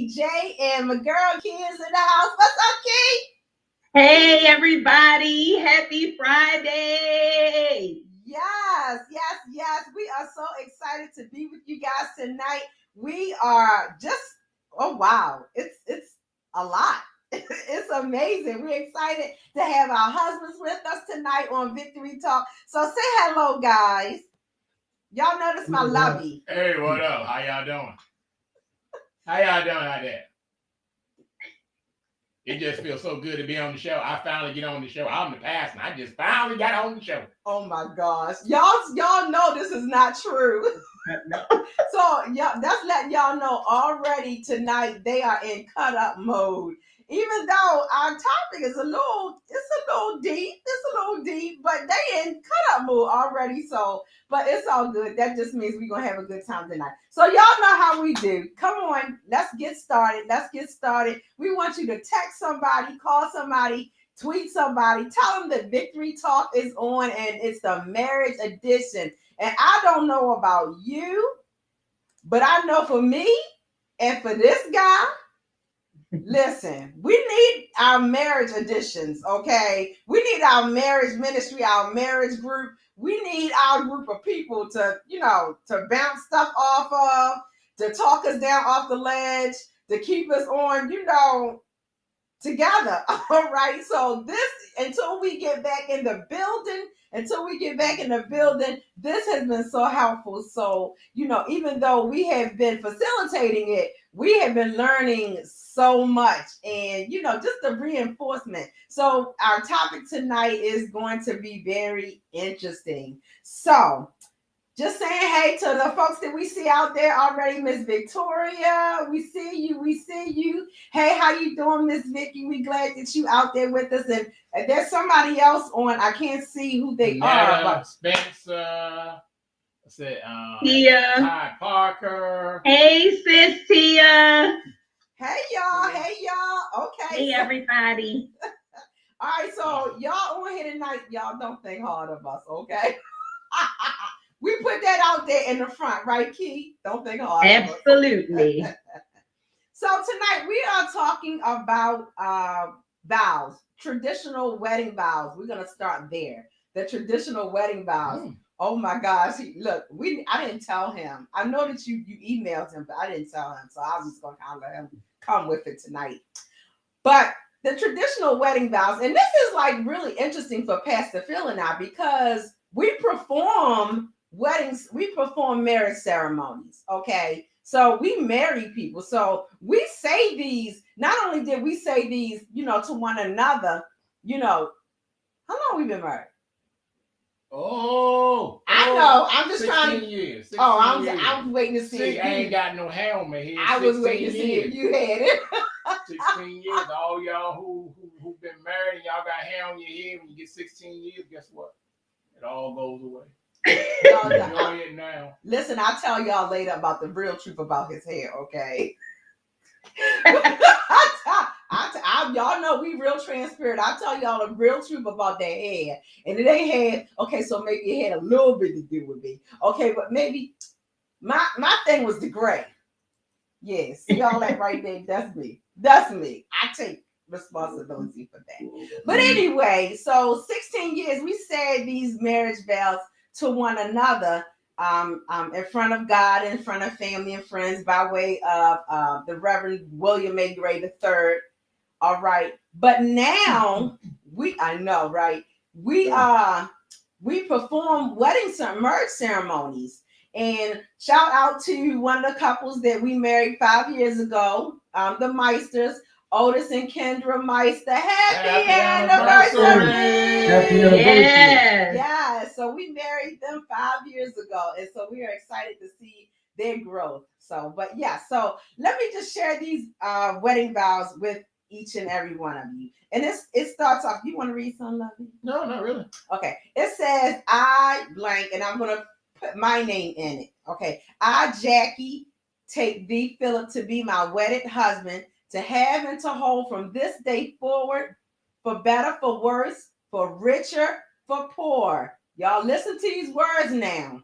Jay and my girl Key is in the house. What's up, Key? Hey everybody, happy Friday. Yes. We are so excited to be with you guys tonight. We are just wow. It's a lot. It's amazing. We're excited to have our husbands with us tonight on Victory Talk. So say hello, guys. Y'all notice my lovey. Hey, what up? How y'all doing? How y'all doing out there? It just feels so good to be on the show. I finally get on the show. I'm the pastor. I just finally got on the show. Oh my gosh. Y'all know this is not true. So that's letting y'all know already tonight they are in cut up mode. Even though our topic is a little deep, but they in cut up mode already. So, but it's all good. That just means we're gonna have a good time tonight. So y'all know how we do. Come on, let's get started. We want you to text somebody, call somebody, tweet somebody, tell them that Victory Talk is on and it's the marriage edition. And I don't know about you, but I know for me and for this guy, listen, we need our marriage editions, okay? We need our marriage ministry, our marriage group. We need our group of people to, to bounce stuff off of, to talk us down off the ledge, to keep us on, together. All right. So until we get back in the building, this has been so helpful. So, even though we have been facilitating it, we have been learning so much and, just the reinforcement. So our topic tonight is going to be very interesting. So just saying hey to the folks that we see out there already. Miss Victoria, we see you. Hey, how you doing, Miss Vicky? We glad that you out there with us. And there's somebody else on. I can't see who they are. But Spencer, Tia. Ty Parker. Hey sis Tia. Hey y'all. Okay. Hey everybody. All right, so y'all on here tonight. Y'all don't think hard of us, okay? We put that out there in the front, right, Key? Don't think hard. Absolutely. So tonight we are talking about vows, traditional wedding vows. We're gonna start there. The traditional wedding vows. Oh my gosh! Look, I didn't tell him. I know that you emailed him, but I didn't tell him. So I was just gonna kind of let him come with it tonight. But the traditional wedding vows, and this is like really interesting for Pastor Phil and I because we perform weddings, we perform marriage ceremonies, okay? So we marry people. So we say these, not only did we say these, to one another, how long we been married? I know. I'm just trying to. Years. I was waiting to see. See, I ain't got no hair on my head. I was waiting to see if you had it. 16 years. All y'all who've been married and y'all got hair on your head when you get 16 years, guess what? It all goes away. Enjoy it now. Listen, I'll tell y'all later about the real truth about his hair, okay? Y'all know we real transparent. I'll tell y'all the real truth about that hair. And it ain't had, okay, so maybe it had a little bit to do with me. Okay, but maybe my thing was the gray. Yes, y'all that right there, that's me. I take responsibility for that. But anyway, so 16 years, we said these marriage vows to one another in front of God, in front of family and friends by way of the Reverend William A. Gray III. All right. But now I know, right? We perform marriage ceremonies. And shout out to one of the couples that we married 5 years ago, the Meisters, Otis and Kendra Meister. Happy anniversary! Happy anniversary! Yeah, so we married them 5 years ago, and so we are excited to see their growth. So let me just share these wedding vows with each and every one of you. And it starts off. You want to read something, Lovey? No, not really. Okay. It says, I blank, and I'm going to put my name in it. Okay. I, Jackie, take thee, Philip, to be my wedded husband, to have and to hold from this day forward, for better, for worse, for richer, for poor. Y'all listen to these words now.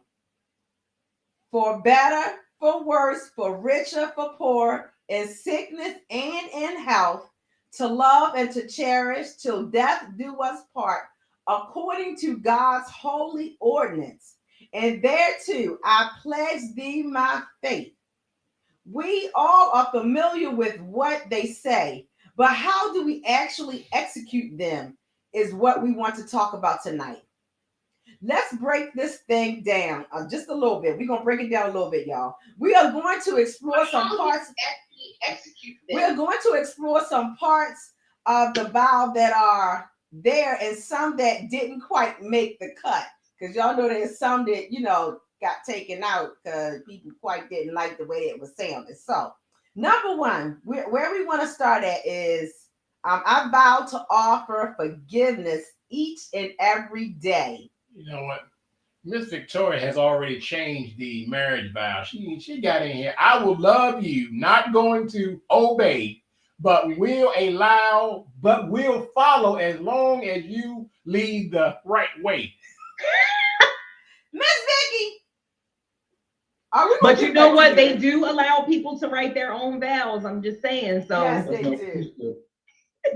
For better, for worse, for richer, for poor, in sickness and in health, to love and to cherish till death do us part, according to God's holy ordinance. And thereto I pledge thee my faith. We all are familiar with what they say, but how do we actually execute them is what we want to talk about tonight. Let's break this thing down just a little bit. We're going to break it down a little bit, y'all. We are going to explore some parts. We're going to explore some parts of the vow that are there and some that didn't quite make the cut. Because y'all know there's some that, got taken out because people quite didn't like the way it was sounded. So, number one, where we want to start at is I vow to offer forgiveness each and every day. You know what? Miss Victoria has already changed the marriage vow. She got in here. I will love you, not going to obey, but will follow as long as you lead the right way. Miss Vicky. But you know what? They do allow people to write their own vows. I'm just saying. So yes, they do.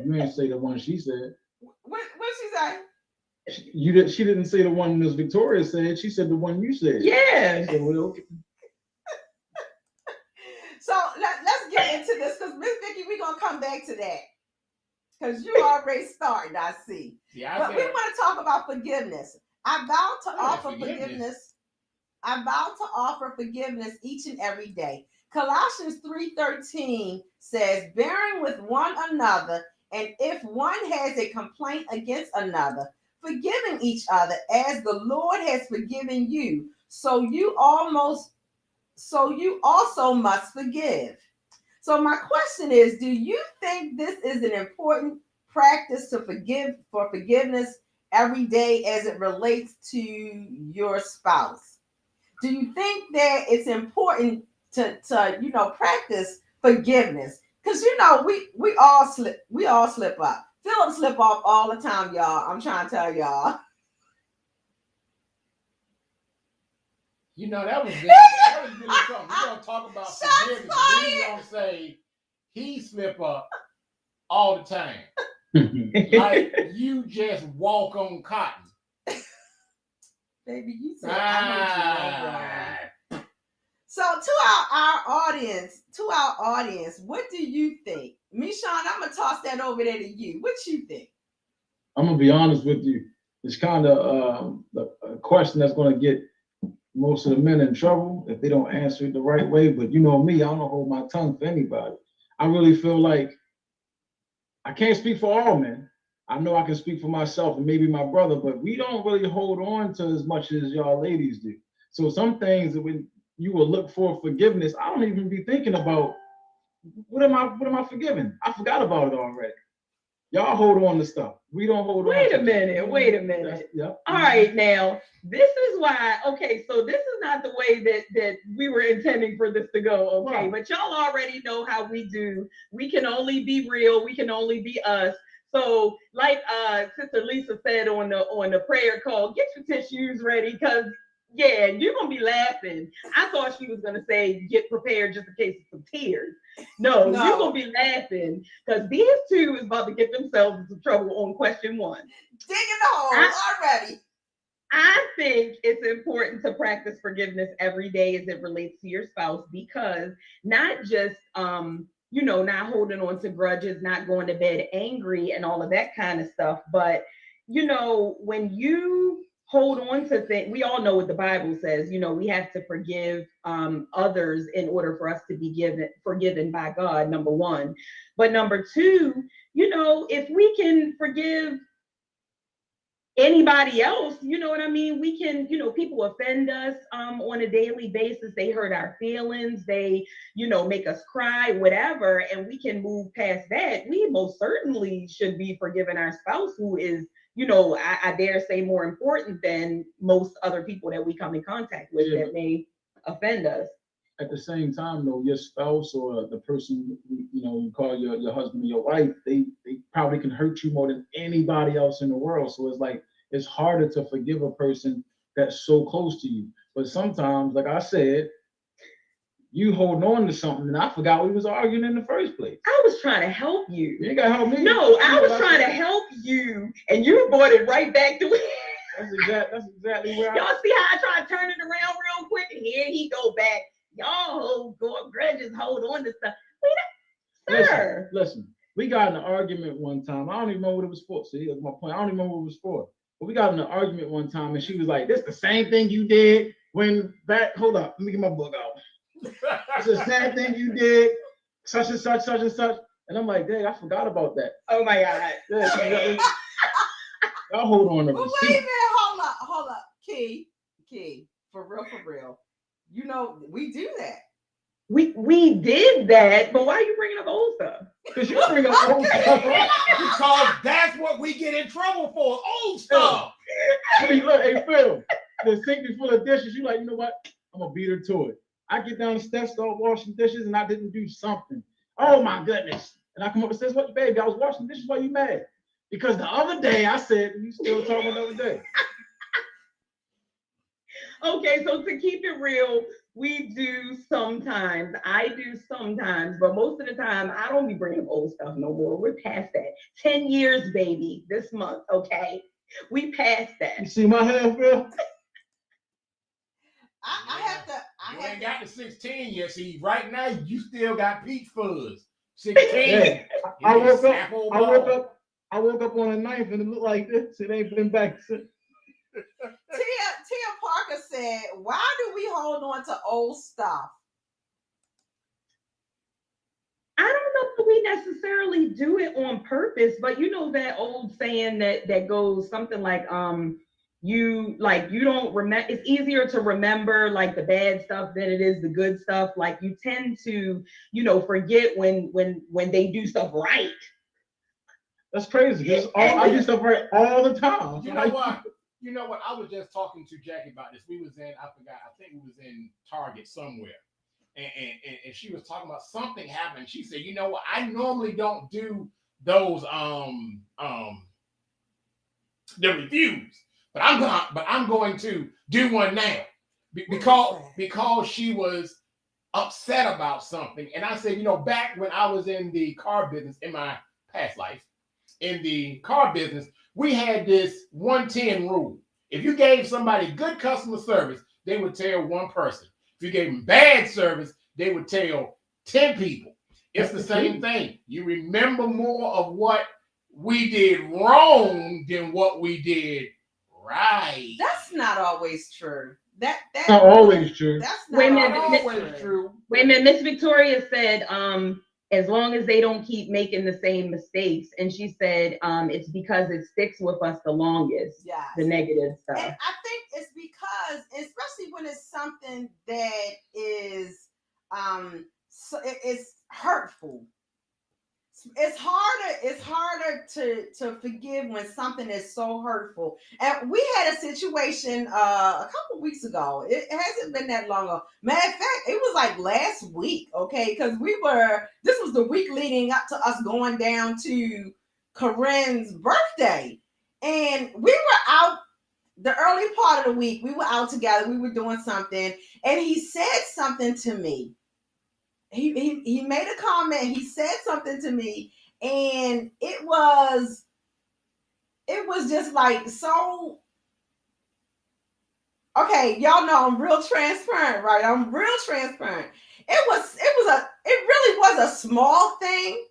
You ain't say the one she said. What she say? She didn't say the one Miss Victoria said. She said the one you said. Yeah. So, well, so let's get into this because Miss Vicky, we're gonna come back to that because you already started. I see. Yeah, but we want to talk about forgiveness. I vow to offer forgiveness. I vow to offer forgiveness each and every day. Colossians 3:13 says, bearing with one another, and if one has a complaint against another, forgiving each other as the Lord has forgiven you, so you also must forgive. So my question is, do you think this is an important practice to for forgiveness every day as it relates to your spouse? Do you think that it's important to practice forgiveness? Because we all slip up. Philip slip off all the time, y'all. I'm trying to tell y'all. That was really something. We're gonna talk about forgiveness. We're gonna say he slip up all the time. Like you just walk on cotton. Baby, you said I know you. So to our audience, what do you think? Michon, I'm gonna toss that over there to you. What you think? I'm gonna be honest with you. It's kind of a question that's gonna get most of the men in trouble if they don't answer it the right way. But you know me, I don't hold my tongue for anybody. I really feel like I can't speak for all men. I know I can speak for myself and maybe my brother, but we don't really hold on to as much as y'all ladies do. So some things that when you will look for forgiveness, I don't even be thinking about what am I forgiving? I forgot about it already. Y'all hold on to stuff. We don't hold on. Wait a minute. Yep. All right, now this is why. Okay, so this is not the way that we were intending for this to go. Okay, right. But y'all already know how we do. We can only be real. We can only be us. So, like Sister Lisa said on the prayer call, get your tissues ready because yeah, you're gonna be laughing. I thought she was gonna say get prepared just in case of some tears. No, you're gonna be laughing because these two is about to get themselves into trouble on question one. Digging the hole already. I think it's important to practice forgiveness every day as it relates to your spouse because not just not holding on to grudges, not going to bed angry and all of that kind of stuff. But, when you hold on to things, we all know what the Bible says, we have to forgive others in order for us to be forgiven by God, number one. But number two, if we can forgive anybody else, you know what I mean? We can, people offend us on a daily basis. They hurt our feelings. They, make us cry, whatever. And we can move past that. We most certainly should be forgiving our spouse who is, I dare say more important than most other people that we come in contact with that may offend us. At the same time, though, your spouse or the person, you call your husband or your wife, they probably can hurt you more than anybody else in the world. So it's like, it's harder to forgive a person that's so close to you. But sometimes, like I said, you holding on to something, and I forgot we was arguing in the first place. I was trying to help you. You ain't gotta help me. No, I was trying to help you, and you brought it right back to it. That's exactly where Y'all see how I try to turn it around real quick, and here he go back. Y'all hold grudges, hold on to stuff. Sir. Listen, we got in an argument one time. I don't even remember what it was for. See, that's my point. I don't even remember what it was for. But we got in an argument one time, and she was like, "This the same thing you did when back." Hold up, let me get my book out. It's the same thing you did, such and such, such and such. And I'm like, dang, I forgot about that. Oh my God. Yeah, y'all hold on to But wait a minute, hold up. Key, for real. You know, we do that. We did that, but why are you bringing up old stuff? Because you bring up old stuff. Because that's what we get in trouble for, old stuff. I mean, look, hey, Phil, the sink be full of dishes. You like, you know what? I'm going to beat her to it. I get down the steps, start washing dishes, and I didn't do something. Oh, my goodness. And I come up and says, what, baby, I was washing dishes. Why you mad? Because the other day I said, you still talking the other day. Okay, so to keep it real, we do sometimes. I do sometimes, but most of the time, I don't be bringing old stuff no more. We're past that. 10 years, baby, this month, okay? We passed that. You see my hand, Phil? You ain't got the 16 yet. See, right now, you still got peach fuzz. 16. Hey, I woke up on the 9th and it looked like this. It ain't been back since. Tia Parker said, why do we hold on to old stuff? I don't know if we necessarily do it on purpose, but you know that old saying that goes something like, you don't remember. It's easier to remember like the bad stuff than it is the good stuff. Like you tend to, forget when they do stuff right. That's crazy. I do stuff right all the time. You know what? You know what? I was just talking to Jackie about this. We was in, I forgot, I think we was in Target somewhere. And she was talking about something happened. She said, you know what? I normally don't do those the reviews, but I'm going to do one now because she was upset about something. And I said, back when I was in the car business in my past life, in the car business, we had this 110 rule. If you gave somebody good customer service, they would tell one person. If you gave them bad service, they would tell 10 people. It's the same thing. You remember more of what we did wrong than what we did right. That's not always true. That's not always true. That's not always true. Wait a minute, Miss Victoria said, as long as they don't keep making the same mistakes. And she said, it's because it sticks with us the longest, yes. The negative stuff. And I think it's because, especially when it's something that is, it's hurtful. It's harder to forgive when something is so hurtful. And we had a situation a couple weeks ago. It hasn't been that long ago. Matter of fact, it was like last week, okay? Because this was the week leading up to us going down to Corinne's birthday. And we were out the early part of the week. We were out together. We were doing something. And he said something to me. He made a comment. He said something to me, and it was just like so. Okay, y'all know I'm real transparent, right? I'm real transparent. It really was a small thing,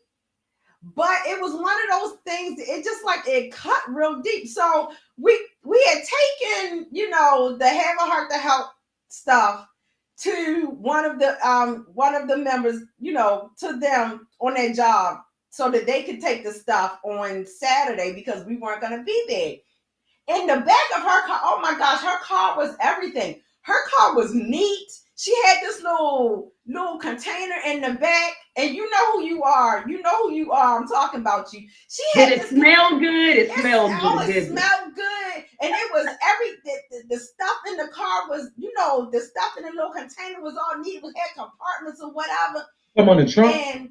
but it was one of those things. It just like it cut real deep. So we had taken, the have a heart to help stuff to one of the members, to them on their job so that they could take the stuff on Saturday because we weren't going to be there. In the back of her car, oh my gosh, her car was everything. Her car was neat. She had this little container in the back, and you know who you are. You know who you are. I'm talking about you. She had Did it smell good? It smelled good. It smelled good, and it was the stuff in the car was, the stuff in the little container was all neat. It had compartments or whatever. Come on the trunk. And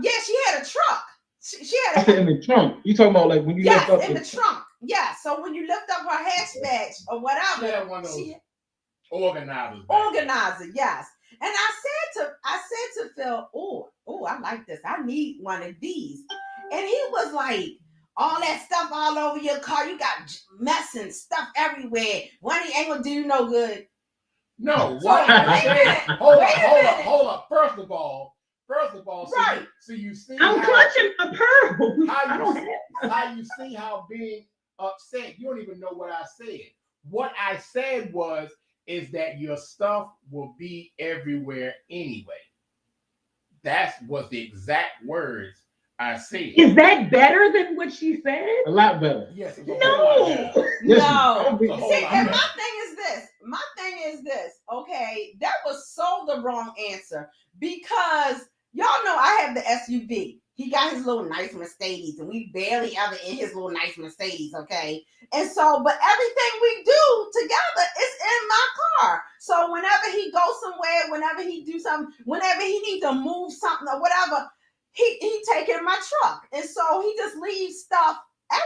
yeah, she had a truck. She had in the trunk. You talking about like when you lift up in the trunk? Yeah. So when you lift up her hatchback or whatever, she had one of those organizer, yes. And I said to Phil, oh, I like this. I need one of these. And he was like, all that stuff all over your car. You got mess and stuff everywhere. One ain't gonna do you no good. No, So, what I wait a said. minute. Hold up. First of all, Right. so you see I'm clutching my pearls. I don't have. how you see how being upset. You don't even know what I said. What I said is that your stuff will be everywhere anyway. That was the exact words I said. Is that better than what she said? A lot better. Yes. No. No. Listen, See, and my thing is this. Okay, that was so the wrong answer because y'all know I have the SUV. He got his little nice Mercedes, and we barely ever in his little nice Mercedes, okay? And so, but everything we do together is in my car. So whenever he goes somewhere, whenever he do something, whenever he needs to move something or whatever, he take it in my truck. And so he just leaves stuff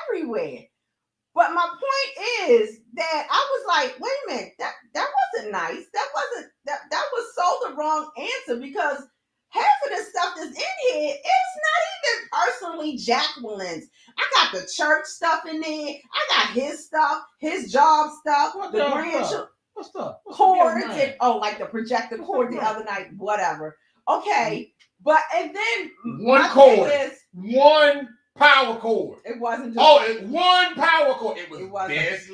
everywhere. But my point is that I was like, wait a minute, that wasn't nice. That was so the wrong answer because half of the stuff that's in here is not even personally Jacqueline's. I got the church stuff in there. I got his stuff, his job stuff, What the the grandchildren What's up? cords, and like the projector cord the other night, whatever. Okay, but and then One my cord. thing is, One power cord. it wasn't just One power cord. It was wasn't. it's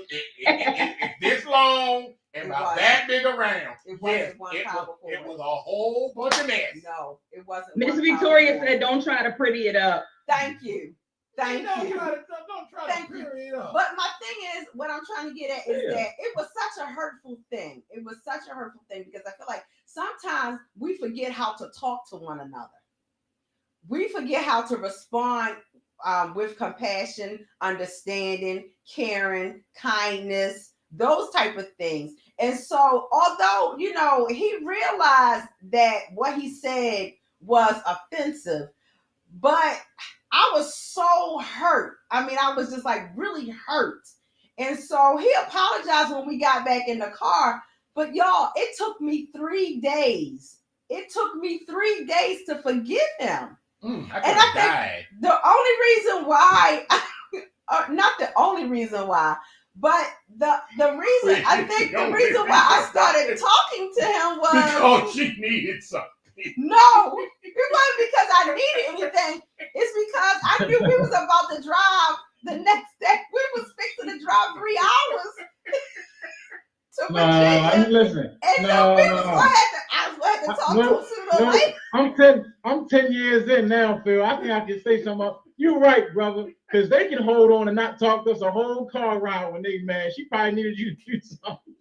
this long and It about wasn't. that big around. It wasn't one power cord. It was a whole bunch of mess. No, it wasn't. Miss one Victoria power cord. said, "Don't try to pretty it up." Thank you. Thank Don't you. try Thank to you. clear it up. But my thing is, what I'm trying to get at is Yeah. that it was such a hurtful thing. It was such a hurtful thing because I feel like sometimes we forget how to talk to one another. We forget how to respond with compassion, understanding, caring, kindness, those type of things. And so, although, you know, he realized that what he said was offensive, but I was so hurt. I mean, I was just like really hurt. And so he apologized when we got back in the car. But y'all, it took me 3 days. It took me 3 days to forgive him. I And could I have think died. the only reason why, not the only reason why, but the reason, I think the reason why I started talking to him was Because she needed something. no, it wasn't because I needed anything. It's because I knew we was about to drive the next day. We was fixing to drive 3 hours to Virginia. Listen. And then we was gonna have to talk to him sooner or later. I'm 10 years in now, Phil. I think I can say something about you're right, brother. Because they can hold on and not talk to us a whole car ride when they mad. She probably needed you to do something.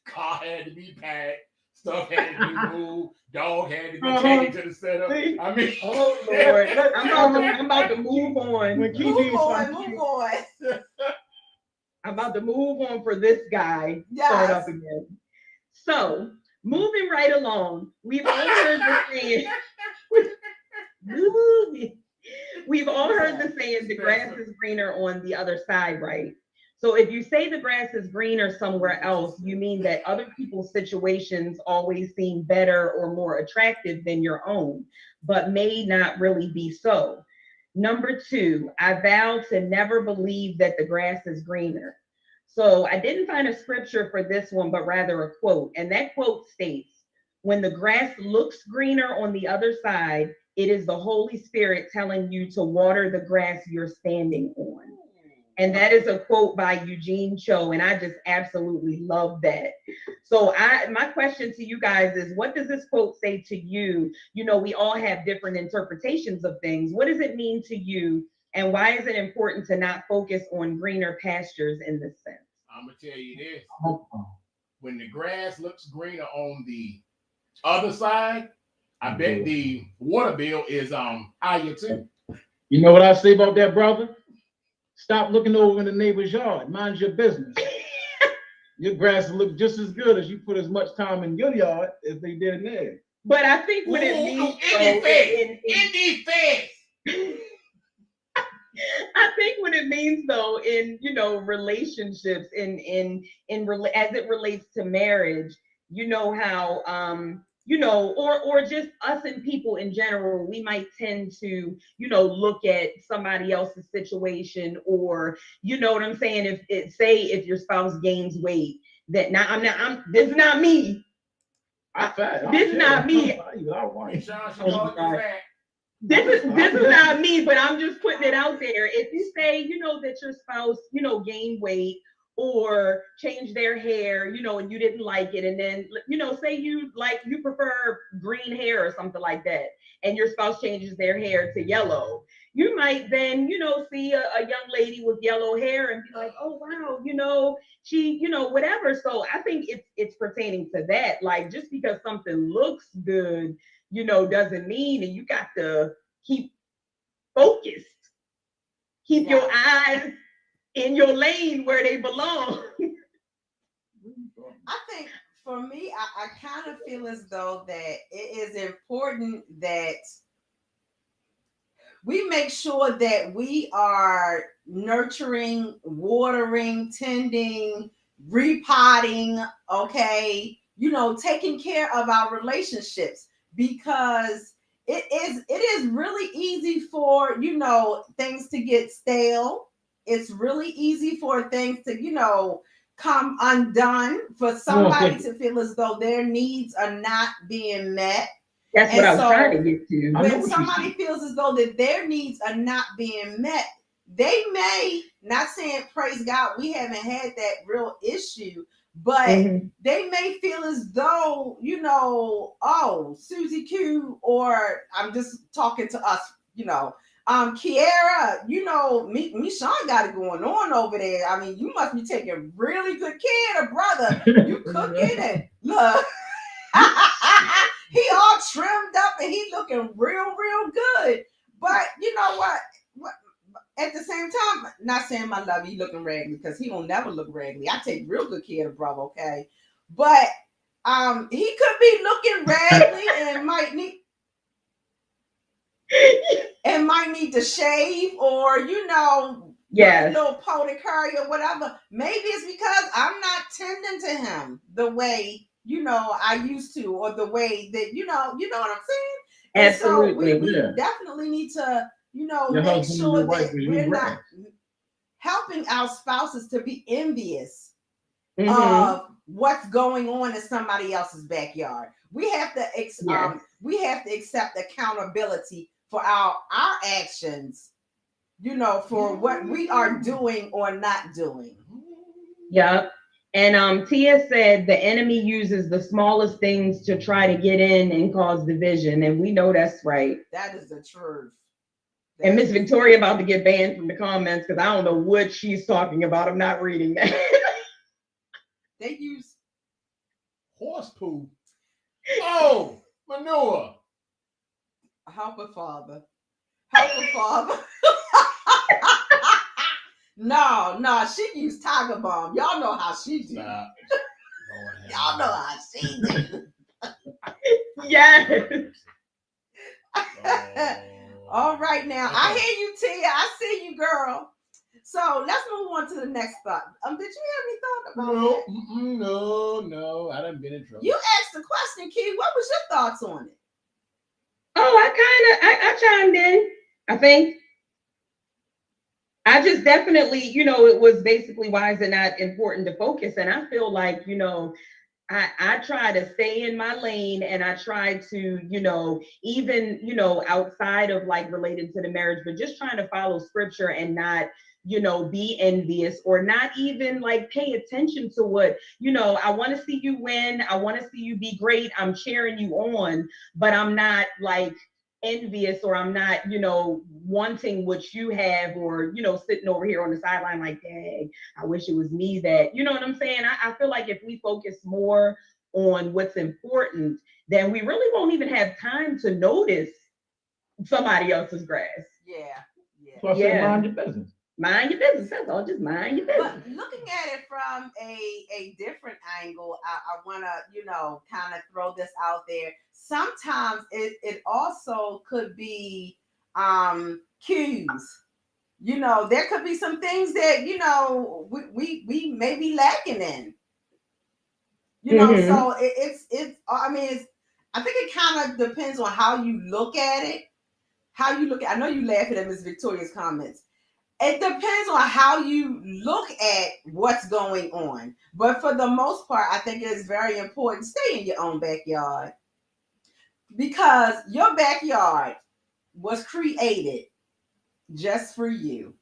Car had to be packed. Stuff had to be moved. Dog had to be taken to the setup. See? I mean, Oh Lord, I'm about to move on. When Kiki Move on, started- move on. I'm about to move on for this guy. Yes. Start up again. So, moving right along, we've all heard the saying. We've all heard the saying, the grass is greener on the other side, right? So if you say the grass is greener somewhere else, you mean that other people's situations always seem better or more attractive than your own, but may not really be so. Number 2, I vow to never believe that the grass is greener. So I didn't find a scripture for this one, but rather a quote. And that quote states, when the grass looks greener on the other side, it is the Holy Spirit telling you to water the grass you're standing on. And that is a quote by Eugene Cho, and I just absolutely love that. So my question to you guys is, what does this quote say to you? You know, we all have different interpretations of things. What does it mean to you? And why is it important to not focus on greener pastures in this sense? I'm going to tell you this. When the grass looks greener on the other side, I bet the water bill is higher too. You know what I say about that, brother? Stop looking over in the neighbor's yard. Mind your business. Your grass will look just as good as you put as much time in your yard as they did in theirs. But I think what it means, I think what it means though, in relationships, as it relates to marriage, you know how or just us and people in general, we might tend to, look at somebody else's situation, or you know what I'm saying, if your spouse gains weight, that now I'm this is not me. This is not me. This is not me, but I'm just putting it out there. If you say, that your spouse, gained weight or changed their hair, and you didn't like it, and then, say you prefer green hair or something like that, and your spouse changes their hair to yellow, you might then, see a young lady with yellow hair and be like, oh wow, she, whatever. So I think it's pertaining to that. Like, just because something looks good, doesn't mean, and you got to keep focused, keep your eyes in your lane where they belong. I think for me, I kind of feel as though that it is important that we make sure that we are nurturing, watering, tending, repotting, okay, taking care of our relationships, because it is really easy for, things to get stale. It's really easy for things to, come undone, for somebody to feel as though their needs are not being met. That's what I was trying to get to. When somebody feels as though that their needs are not being met, they may, not saying praise God, we haven't had that real issue, but they may feel as though, oh, Susie Q, or I'm just talking to us, Kiara, me Sean got it going on over there. I mean, you must be taking really good care of brother. You cooking and look. He all trimmed up and he looking real good. But you know what? At the same time, not saying my love, he looking raggedy, because he don't never look raggedy. I take real good care of brother, okay? But he could be looking raggedy and might need to shave, or a little pony curry or whatever. Maybe it's because I'm not tending to him the way I used to, or the way that you know what I'm saying. And absolutely, so we definitely need to make sure that we're not helping our spouses to be envious of what's going on in somebody else's backyard. We have to accept accountability for our actions, for what we are doing or not doing. Yep. And Tia said the enemy uses the smallest things to try to get in and cause division. And we know that's right. That is the truth. And Miss Victoria about to get banned from the comments because I don't know what she's talking about. I'm not reading that. They use horse poo. Oh, manure. Help a father. No, she used Tiger Balm. Y'all know how she do. Y'all know how she do. Yes. All right, now I hear you, Tia. I see you, girl. So let's move on to the next thought. Did you have any thought about that? No, I done been in trouble. You asked the question, Key. What was your thoughts on it? Oh, I chimed in. I think I just definitely, it was basically, why is it not important to focus? And I feel like, I try to stay in my lane, and I try to, even, outside of like related to the marriage, but just trying to follow scripture and not, be envious, or not even like pay attention to what, I want to see you win. I want to see you be great. I'm cheering you on, but I'm not like envious, or I'm not, wanting what you have, or, sitting over here on the sideline like, dang, I wish it was me that, you know what I'm saying? I feel like if we focus more on what's important, then we really won't even have time to notice somebody else's grass. Yeah. So I said, mind your business. Mind your business. That's all. Just mind your business. But looking at it from a different angle, I want to, kind of throw this out there. Sometimes it also could be cues. There could be some things that, we may be lacking in. You know, so it's. I mean, I think it kind of depends on how you look at it. How you look at. I know you laughing at Miss Victoria's comments. It depends on how you look at what's going on. But for the most part, I think it is very important to stay in your own backyard because your backyard was created just for you.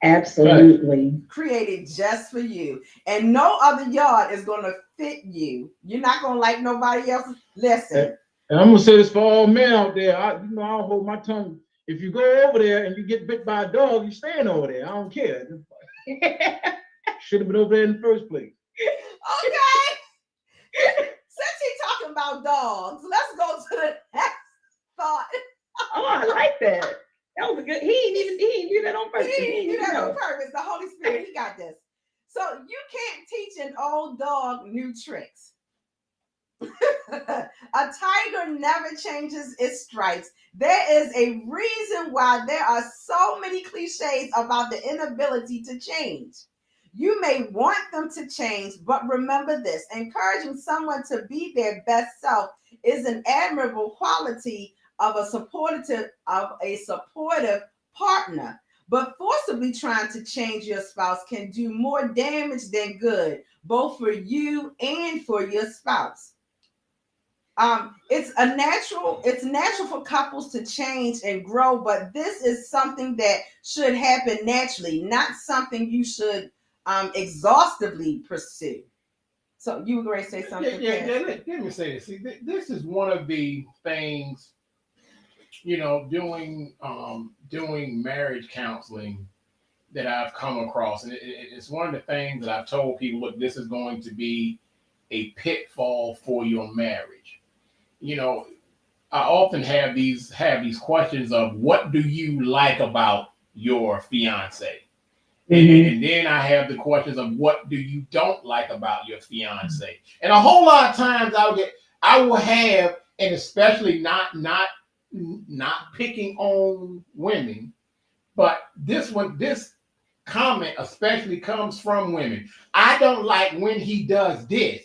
Absolutely. Created just for you. And no other yard is going to fit you. You're not going to like nobody else. Listen. And I'm going to say this for all men out there. I don't hold my tongue. If you go over there and you get bit by a dog, you staying over there. I don't care. Should have been over there in the first place. Okay. Since he's talking about dogs, let's go to the next thought. Oh, I like that. That was a good. He didn't do that on purpose. He didn't do that on purpose. The Holy Spirit, he got this. So you can't teach an old dog new tricks. A tiger never changes its stripes. There is a reason why there are so many cliches about the inability to change. You may want them to change, but remember this: encouraging someone to be their best self is an admirable quality of a supportive partner. But forcibly trying to change your spouse can do more damage than good, both for you and for your spouse. It's natural for couples to change and grow, but this is something that should happen naturally, not something you should exhaustively pursue. So you were going to say something? Let me say this. See, this is one of the things, doing marriage counseling that I've come across, and it's one of the things that I've told people. Look, this is going to be a pitfall for your marriage. I often have these questions of what do you like about your fiance? And then I have the questions of what do you don't like about your fiance? And a whole lot of times I will have, and especially not picking on women, but this comment especially comes from women. I don't like when he does this,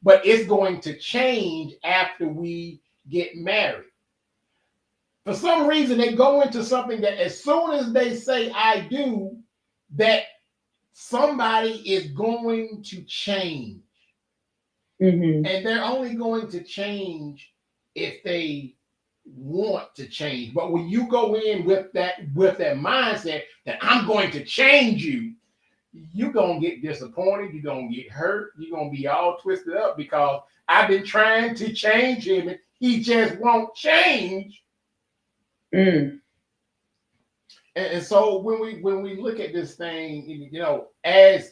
but it's going to change after we get married. For some reason, they go into something that as soon as they say I do, that somebody is going to change. And they're only going to change if they want to change. But when you go in with that mindset that I'm going to change you, you're going to get disappointed. You're going to get hurt. You're going to be all twisted up because I've been trying to change him and he just won't change. And so when we look at this thing, as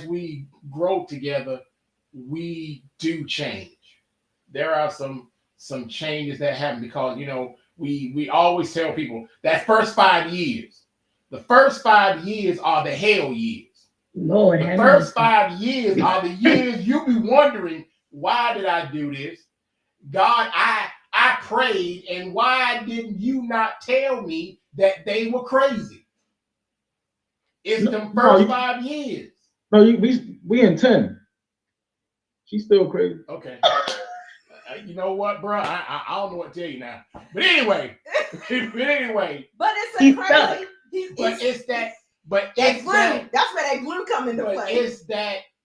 we grow together, we do change. There are some changes that happen because we always tell people that first 5 years. The first 5 years are the hell years. Lord, the first 5 years are the years you'll be wondering, why did I do this? God, I prayed, and why didn't you not tell me that they were crazy? It's the first 5 years. No, we in 10. She's still crazy. Okay. You know what, bro? I don't know what to tell you now. But anyway. But it's a crazy. That's where that glue come into play.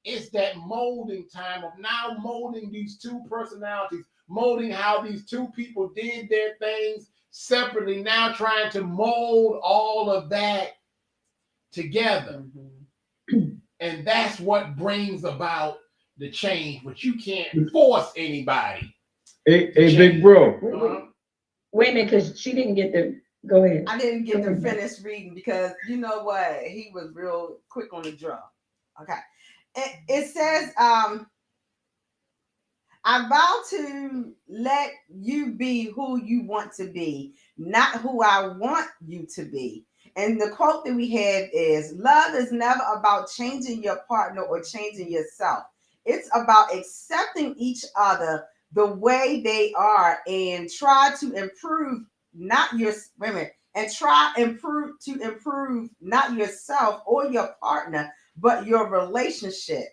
It's that molding time of now molding these two personalities, molding how these two people did their things separately, now trying to mold all of that together. And that's what brings about the change, but you can't force anybody. Hey, big bro. Wait a minute, because she didn't get the. Go ahead. I didn't get to finish reading because you know what? He was real quick on the draw. Okay. It says, I vow to let you be who you want to be, not who I want you to be. And the quote that we have is, love is never about changing your partner or changing yourself. It's about accepting each other the way they are and try to improve, not improve not yourself or your partner, but your relationship.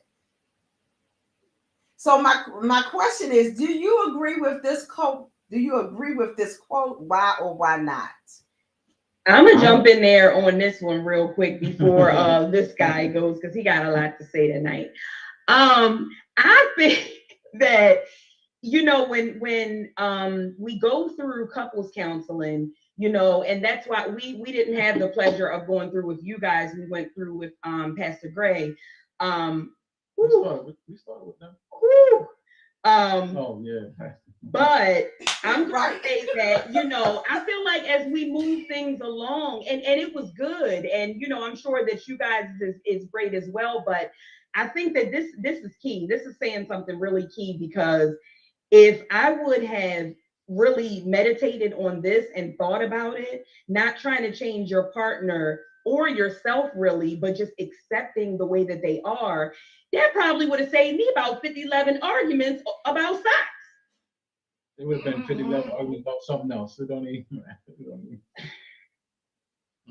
So my question is, do you agree with this quote? Do you agree with this quote? Why or why not? I'm gonna jump in there on this one real quick before this guy goes, because he got a lot to say tonight. I think that, you know, when we go through couples counseling, you know, and that's why we didn't have the pleasure of going through with you guys. We went through with Pastor Gray. We started with them. Oh yeah. But I'm gonna say that, you know, I feel like as we move things along, and it was good, and you know, I'm sure that you guys is great as well. But I think that this is key. This is saying something really key, because if I would have really meditated on this and thought about it, not trying to change your partner or yourself really, but just accepting the way that they are, that probably would have saved me about 50-11 arguments about sex. It would have been 50-11 arguments about something else. It don't even.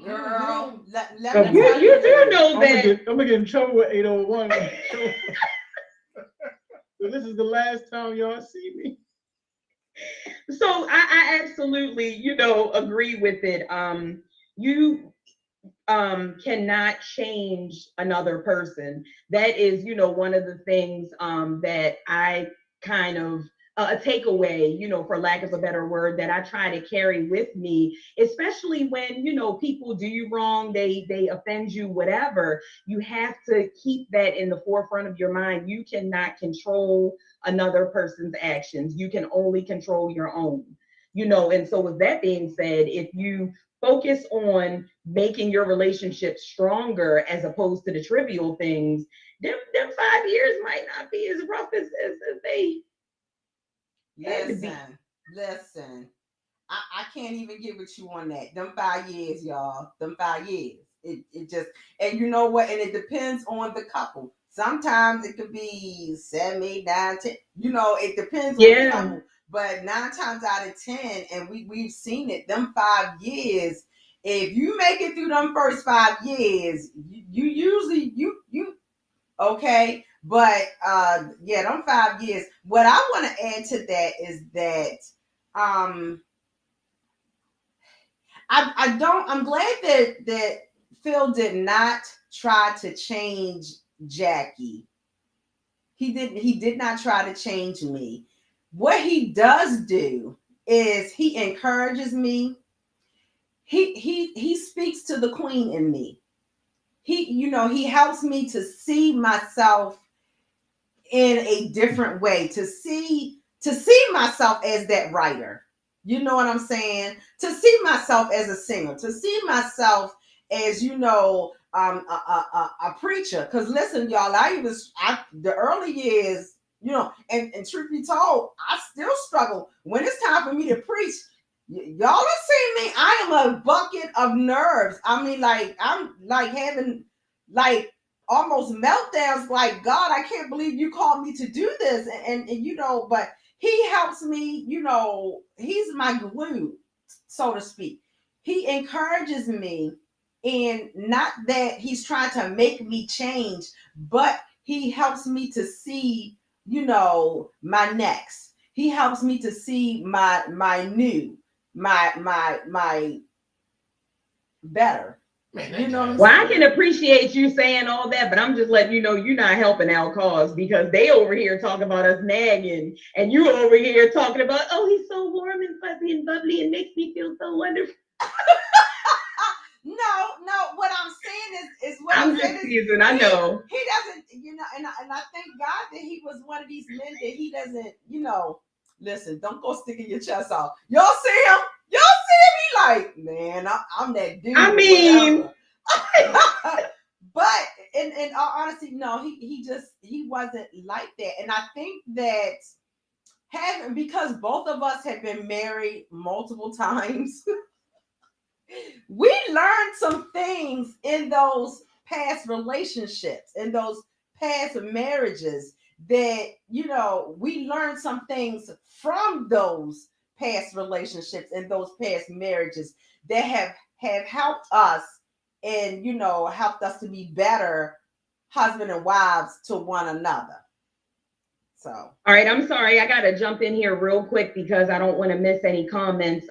Girl, you do know that I'm gonna get in trouble with 801. So this is the last time y'all see me. So I absolutely, you know, agree with it. You cannot change another person. That is, you know, one of the things that I kind of a takeaway, you know, for lack of a better word, that I try to carry with me, especially when, you know, people do you wrong, they offend you, whatever. You have to keep that in the forefront of your mind. You cannot control another person's actions. You can only control your own, you know. And so with that being said, if you focus on making your relationship stronger as opposed to the trivial things, them 5 years might not be as rough as they. Listen. I can't even get with you on that. Them 5 years, y'all. Them 5 years. It just, and you know what? And it depends on the couple. Sometimes it could be 7, 8, 9, 10. You know, it depends on the couple. But 9 times out of 10, and we've seen it, them 5 years, if you make it through them first 5 years, you usually you okay. But yeah, them 5 years. What I want to add to that is that I'm glad that Phil did not try to change Jackie. He did not try to change me. What he does do is he encourages me. He speaks to the queen in me. He helps me to see myself in a different way, to see myself as that writer. You know what I'm saying? To see myself as a singer, to see myself as, you know, a preacher. Because listen, y'all, the early years, you know, and truth be told, I still struggle when it's time for me to preach. Y'all are seeing me. I am a bucket of nerves. I mean, like, I'm like having like almost meltdowns, like, God, I can't believe you called me to do this. And you know, but he helps me, you know, he's my glue, so to speak. He encourages me, and not that he's trying to make me change, but he helps me to see, you know, my next. He helps me to see my new, my better. You know what I'm well, saying? I can appreciate you saying all that, but I'm just letting you know you're not helping our cause, because they over here talking about us nagging, and you over here talking about, oh, he's so warm and fuzzy and bubbly and makes me feel so wonderful. No. What I'm saying is what I'm just teasing. I know he doesn't, you know, and I thank God that he was one of these men that he doesn't, you know. Listen, don't go sticking your chest out. Y'all see him? Y'all see him? He like, man, I'm that dude. I mean, but in all honesty, no, he wasn't like that. And I think that because both of us have been married multiple times, we learned some things in those past relationships, in those past marriages, that, you know, we learned some things from those past relationships and those past marriages that have helped us, and, you know, helped us to be better husband and wives to one another. So, all right, I'm sorry. I got to jump in here real quick because I don't want to miss any comments.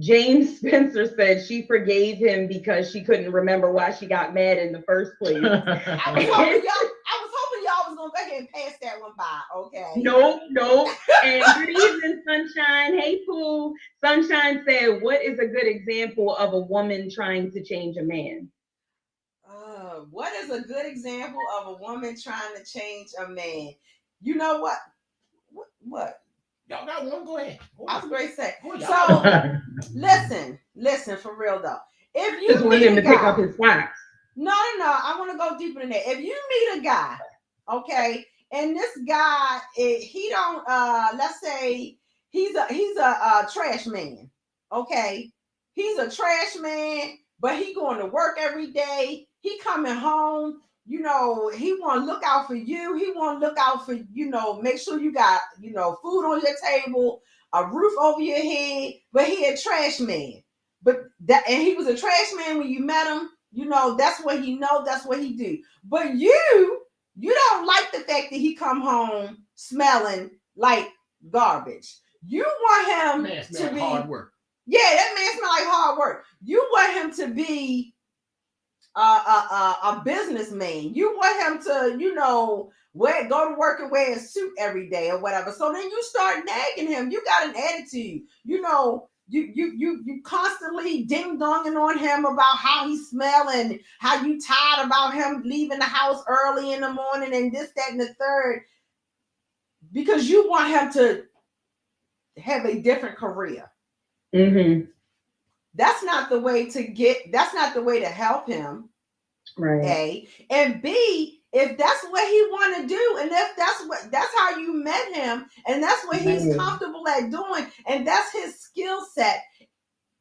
James Spencer said she forgave him because she couldn't remember why she got mad in the first place. I was hoping y'all was gonna go ahead and pass that one by. Okay. Nope. And good evening, Sunshine. Hey, Pooh. Sunshine said, "What is a good example of a woman trying to change a man?" What is a good example of a woman trying to change a man? You know what? What? Y'all got one? Go ahead. I was great say. Go ahead. So listen for real though. If you Just want meet him a to pick guy, up his slacks. no, I want to go deeper than that. If you meet a guy, okay, and this guy, he don't, let's say he's a trash man, okay, he's a trash man, but he going to work every day. He coming home, you know, he want to look out for you. He want to look out for, you know, make sure you got, you know, food on your table, a roof over your head. But he a trash man. But that, and he was a trash man when you met him. You know, that's what he know. That's what he do. But you don't like the fact that he come home smelling like garbage. You want him to be hard work. Yeah, that man smell like hard work. You want him to be a businessman. You want him to, you know, go to work and wear a suit every day or whatever. So then you start nagging him. You got an attitude. You know, you constantly ding donging on him about how he smell and how you tired about him leaving the house early in the morning and this, that, and the third, because you want him to have a different career. Mm-hmm. That's not the way to help him. Right. A. And B, if that's what he want to do, and if that's how you met him, and that's what he's comfortable at doing, and that's his skill set,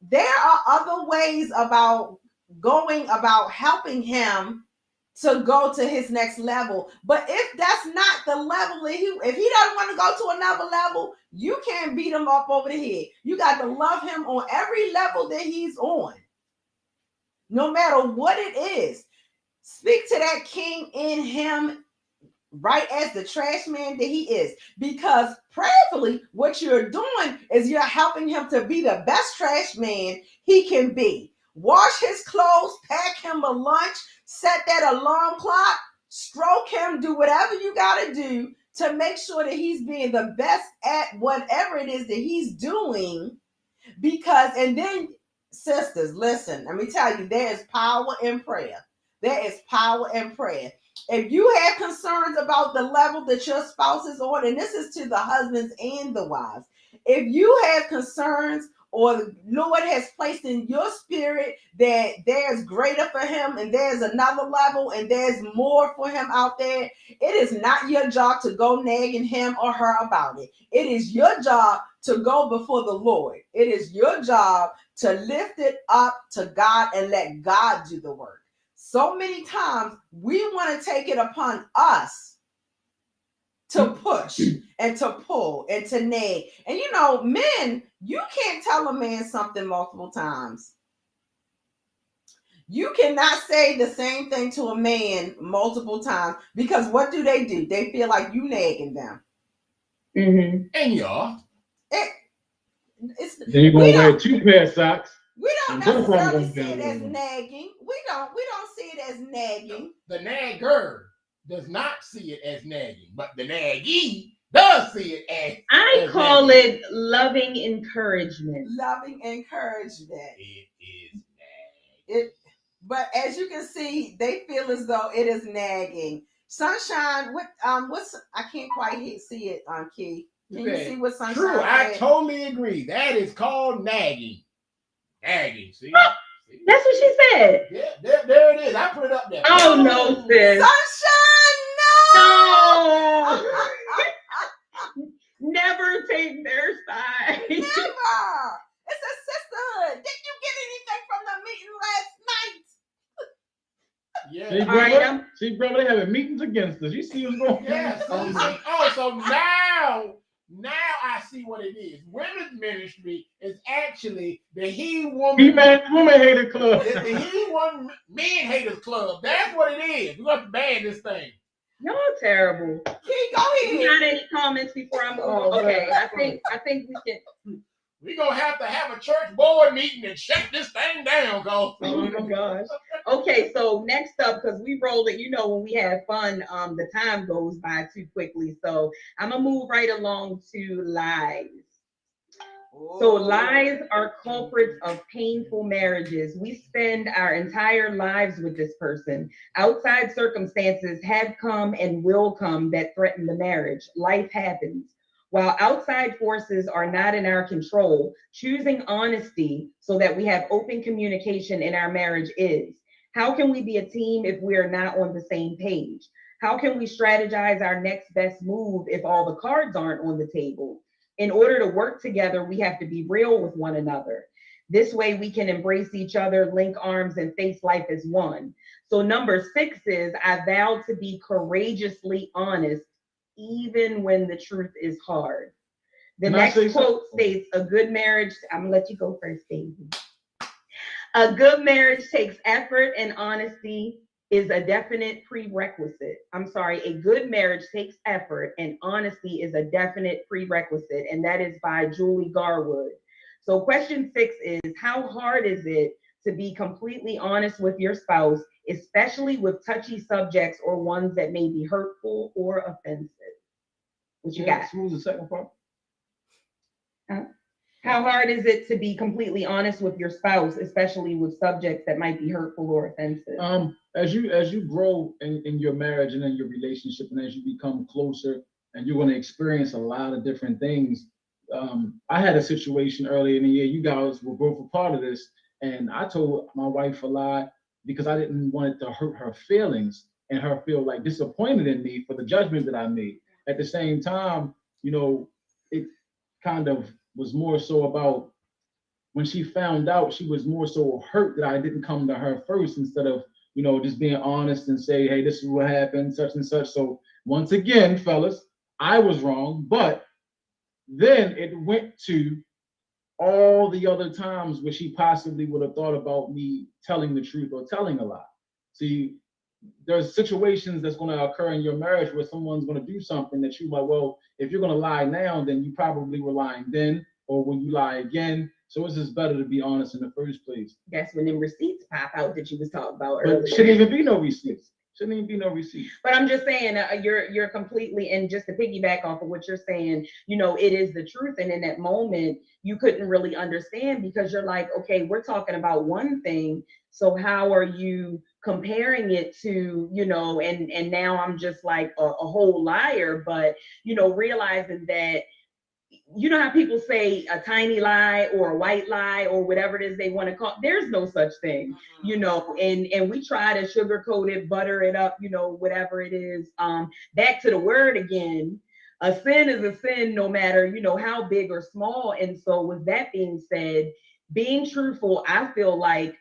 there are other ways about going about helping him to go to his next level. But if that's not the level that if he doesn't want to go to another level, you can't beat him up over the head. You got to love him on every level that he's on, no matter what it is. Speak to that king in him, right as the trash man that he is, because prayerfully what you're doing is you're helping him to be the best trash man he can be. Wash his clothes, pack him a lunch, set that alarm clock, stroke him, do whatever you got to do to make sure that he's being the best at whatever it is that he's doing. Because, and then sisters, listen, let me tell you, there is power in prayer. There is power in prayer. If you have concerns about the level that your spouse is on, and this is to the husbands and the wives, if you have concerns or the Lord has placed in your spirit that there's greater for him and there's another level and there's more for him out there, it is not your job to go nagging him or her about it. It is your job to go before the Lord. It is your job to lift it up to God and let God do the work. So many times we want to take it upon us to push and to pull and to nag. And you know, men, you can't tell a man something multiple times. You cannot say the same thing to a man multiple times, because what do? They feel like you nagging them. Mm-hmm. And y'all. Then you're going to wear 2 pair of socks. We don't necessarily see it as nagging. We don't see it as nagging. The nagger does not see it as nagging, but the naggee does see it as I call it loving encouragement. Loving encouragement. It is nagging. But as you can see, they feel as though it is nagging. Sunshine, what's I can't quite see it on Key. Can you see what Sunshine? True, I totally agree. That is called nagging. Nagging, see? That's what she said. Yeah, there it is. I put it up there. Oh no, sis. Sunshine, no! Never take their side. Never. It's a sisterhood. Did you get anything from the meeting last night? Yeah. See, brother, they having meetings against us. You see what's going on? Yes. Oh, so now I see what it is. Women's ministry is actually the He Woman Hater Club. It's the He Woman Men Haters Club. That's what it is. We're going to ban this thing. Y'all terrible. Keep go You ahead. got any comments before I move? Oh, Okay, man. I think we can. We're gonna have to have a church board meeting and shut this thing down, go. Oh my gosh. Okay, so next up, because we roll it, you know, when we have fun, the time goes by too quickly. So I'm gonna move right along to lies. So lies are culprits of painful marriages. We spend our entire lives with this person. Outside circumstances have come and will come that threaten the marriage. Life happens. While outside forces are not in our control, choosing honesty so that we have open communication in our marriage is. How can we be a team if we are not on the same page? How can we strategize our next best move if all the cards aren't on the table? In order to work together, we have to be real with one another. This way we can embrace each other, link arms, and face life as one. So number 6 is, I vow to be courageously honest, even when the truth is hard. The next quote states, a good marriage, I'm gonna let you go first, baby. A good marriage takes effort, and honesty is a definite prerequisite. I'm sorry, a good marriage takes effort, and honesty is a definite prerequisite. And that is by Julie Garwood. So question 6 is, how hard is it to be completely honest with your spouse, especially with touchy subjects or ones that may be hurtful or offensive? What you got? What was the second part? How hard is it to be completely honest with your spouse, especially with subjects that might be hurtful or offensive? As you grow in your marriage and in your relationship, and as you become closer, and you're going to experience a lot of different things. I had a situation earlier in the year. You guys were both a part of this, and I told my wife a lot because I didn't want it to hurt her feelings and her feel like disappointed in me for the judgment that I made. At the same time, you know, it kind of was more so about when she found out, she was more so hurt that I didn't come to her first instead of, you know, just being honest and say, hey, this is what happened, such and such. So once again, fellas, I was wrong, but then it went to all the other times where she possibly would have thought about me telling the truth or telling a lie. See, there's situations that's going to occur in your marriage where someone's going to do something that you're like, well, if you're going to lie now, then you probably were lying then, or when you lie again. So it's just better to be honest in the first place. That's when them receipts pop out that you was talking about But earlier. shouldn't even be no receipts. Shouldn't even be no receipts. But I'm just saying, you're completely, and just to piggyback off of what you're saying, you know, it is the truth. And in that moment, you couldn't really understand because you're like, okay, we're talking about one thing. So how are you comparing it to, you know, and now I'm just like a whole liar, but, you know, realizing that, you know how people say a tiny lie or a white lie or whatever it is they want to call, there's no such thing, you know, and we try to sugarcoat it, butter it up, you know, whatever it is. Back to the word again, a sin is a sin no matter, you know, how big or small. And so with that being said, being truthful, I feel like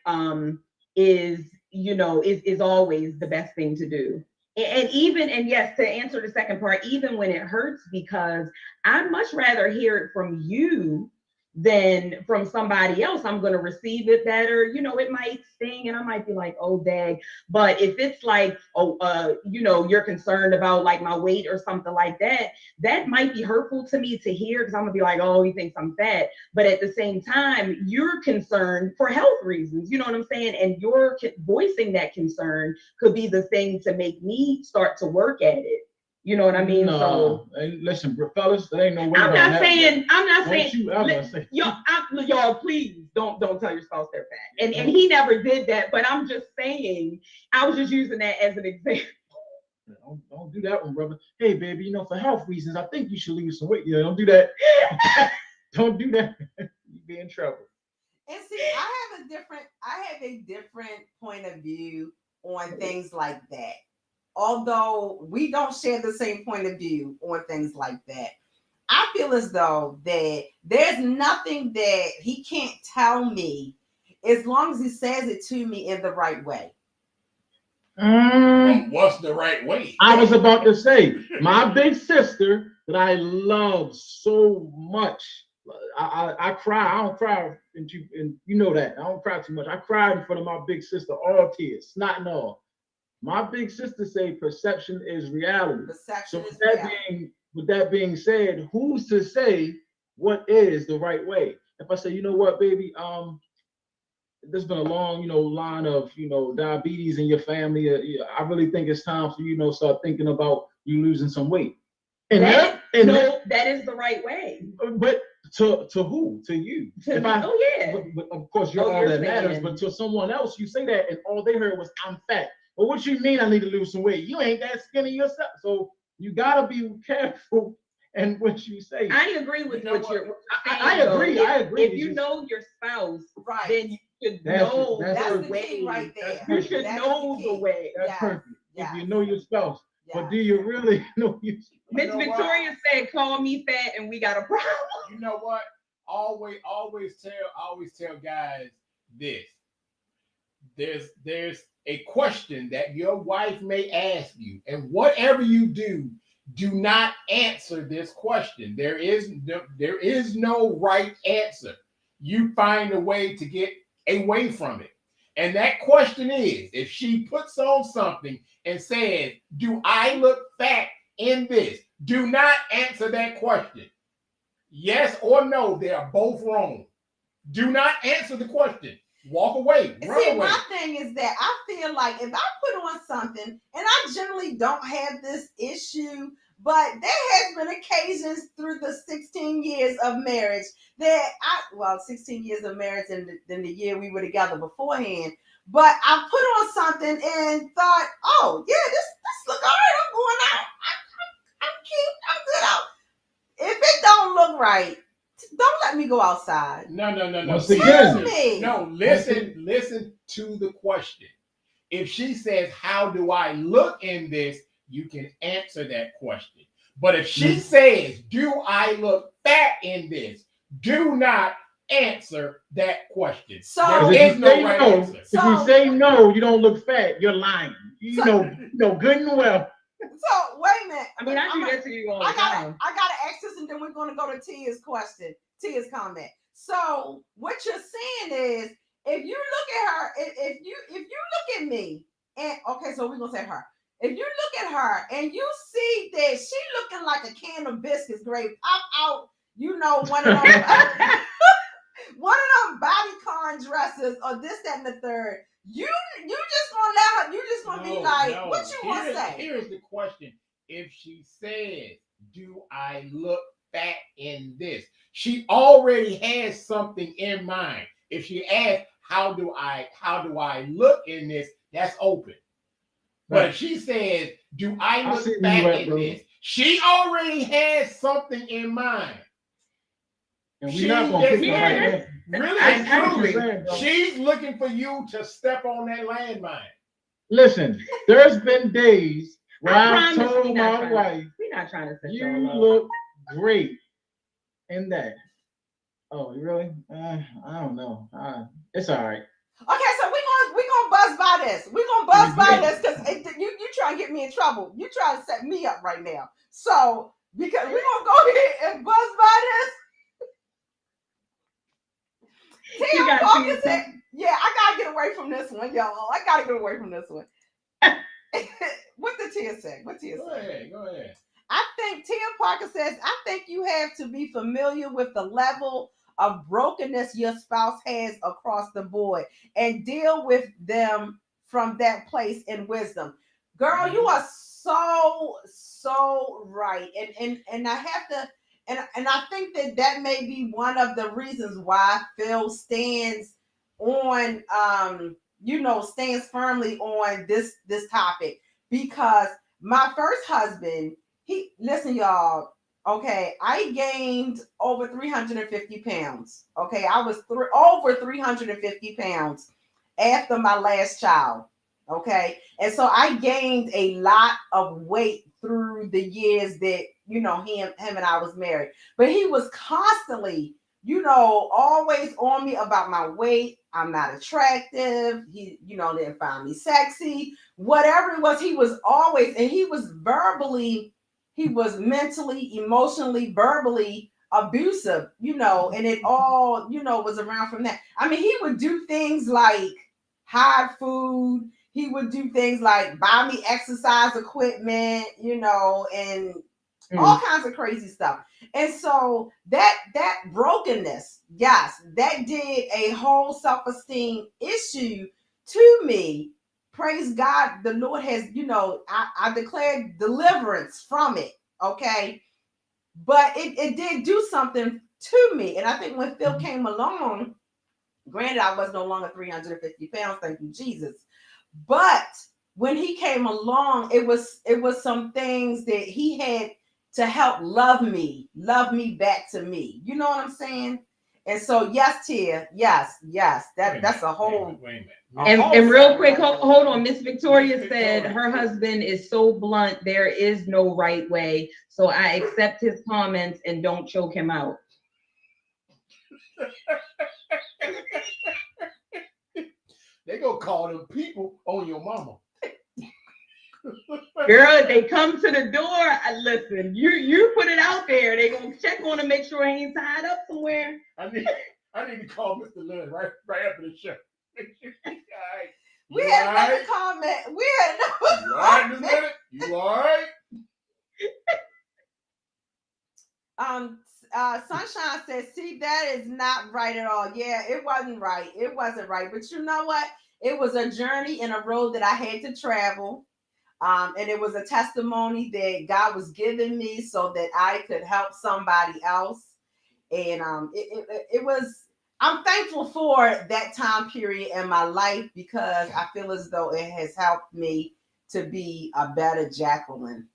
is, you know, is always the best thing to do. And even, and yes, to answer the second part, even when it hurts, because I'd much rather hear it from you than from somebody else. I'm going to receive it better. You know, it might sting and I might be like, oh, dang. But if it's like, oh, you know, you're concerned about like my weight or something like that, that might be hurtful to me to hear because I'm going to be like, oh, he thinks I'm fat. But at the same time, you're concerned for health reasons. You know what I'm saying? And you're voicing that concern could be the thing to make me start to work at it. You know what I mean? No, so hey, listen, fellas, there ain't no way. I'm not saying. Say. Y'all, please don't tell your spouse they're fat. And he never did that. But I'm just saying, I was just using that as an example. Don't do that one, brother. Hey, baby, you know, for health reasons, I think you should lose some weight. Yeah, don't do that. Don't do that. You be in trouble. And see, I have a different point of view on things like that. Although we don't share the same point of view on things like that, I feel as though that there's nothing that he can't tell me as long as he says it to me in the right way. What's the right way? I was about to say, my big sister that I love so much. I cry. I don't cry, and you know that. I don't cry too much. I cried in front of my big sister, all tears, snot and all. My big sister say perception is reality. Perception So is reality. with that being said, who's to say what is the right way? If I say, you know what, baby, there's been a long, line of, diabetes in your family. I really think it's time for you, start thinking about you losing some weight. And that is the right way. But to who? To you? To me, But of course, you're all that matters. But to someone else, you say that, and all they heard was, "I'm fat." Well, what you mean? I need to lose some weight? You ain't that skinny yourself. So you gotta be careful and what you say. I agree with what you're saying. I agree. If you know your spouse, right, then you should know the way. Right there. You should know the way. That's perfect. If you know your spouse. But do you really know your spouse? Miss Victoria said, "Call me fat, and we got a problem." You know what? Always tell guys this. There's a question that your wife may ask you, and whatever you do not answer this question. There is no right answer. You find a way to get away from it. And that question is, if she puts on something and says, "Do I look fat in this?" Do not answer that question. Yes or no, they are both wrong. Do not answer the question. Walk away. Run away. My thing is that I feel like if I put on something, and I generally don't have this issue, but there has been occasions through the 16 years of marriage that 16 years of marriage and then the year we were together beforehand, but I put on something and thought, oh yeah, this look all right. I'm going out. I'm cute. I'm good out. If it don't look right, don't let me go outside. No. Tell me. No, listen to the question. If she says, "How do I look in this?" you can answer that question. But if she says, "Do I look fat in this?" do not answer that question. So there is no right answer. If you say no, you don't look fat, you're lying. You know good and well. So wait a minute. I mean, I do that to you all the time. I gotta ask this, and then we're gonna go to Tia's question, Tia's comment. So what you're saying is, if you look at her, if you look at me, and okay, so we're gonna say her. If you look at her and you see that she looking like a can of biscuits, great pop out, one of them, one of them bodycon dresses or this, that, and the third. You just gonna let her. You just gonna be like, what you want to say? Here's the question: if she says, "Do I look fat in this?" she already has something in mind. If she asks, "How do I look in this?" that's open. But if she says, "Do I look fat in this?" she already has something in mind. And we're not gonna pick the right answer. Really and truly, she's looking for you to step on that landmine. Listen, there's been days where I've told my wife, "We're not trying to set you look great in that." Oh, really? I don't know. It's all right. Okay, so we're gonna buzz by this. We're gonna buzz by this because you trying to get me in trouble. You trying to set me up right now. So because we're gonna go ahead and buzz by this. Tia Parker said, "Yeah, I gotta get away from this one, y'all. I gotta get away from this one." What did Tia say? What Tia say? Go ahead. I think Tia Parker says, "I think you have to be familiar with the level of brokenness your spouse has across the board and deal with them from that place in wisdom." Girl, you are so right. And I have to. And I think that may be one of the reasons why Phil stands on, stands firmly on this topic. Because my first husband, listen, y'all, okay, I gained over 350 pounds. Okay, I was over 350 pounds after my last child. Okay, and so I gained a lot of weight through the years that him and I was married, but he was constantly always on me about my weight. I'm not attractive. He didn't find me sexy, whatever it was. He was always, and he was mentally, emotionally, verbally abusive, and it all was around from that. I mean, he would do things like hide food. he would do things like buy me exercise equipment, you know, and all kinds of crazy stuff. And so that brokenness, yes, that did a whole self-esteem issue to me. Praise God, the Lord has, you know, I declared deliverance from it. Okay. But it did do something to me. And I think when Phil came along, granted, I was no longer 350 pounds, thank you, Jesus. But when he came along, it was some things that he had to help love me back to me. You know what I'm saying? And so, yes, Tia, yes, that's a whole. Wait a And minute. real quick, hold on. Miss Victoria said her husband is so blunt, there is no right way. So I accept his comments and don't choke him out. They gonna call them people on your mama. Girl, they come to the door. Listen, you put it out there. They gonna check on him, make sure he ain't tied up somewhere. I need to call Mr. Lynn right after the show. We had another comment. We had another You all right, Miss Bennett? You all right? Sunshine says, see, that is not right at all. Yeah, it wasn't right. It wasn't right. But you know what? It was a journey and a road that I had to travel. And it was a testimony that God was giving me so that I could help somebody else. And it was, I'm thankful for that time period in my life because I feel as though it has helped me to be a better Jacqueline.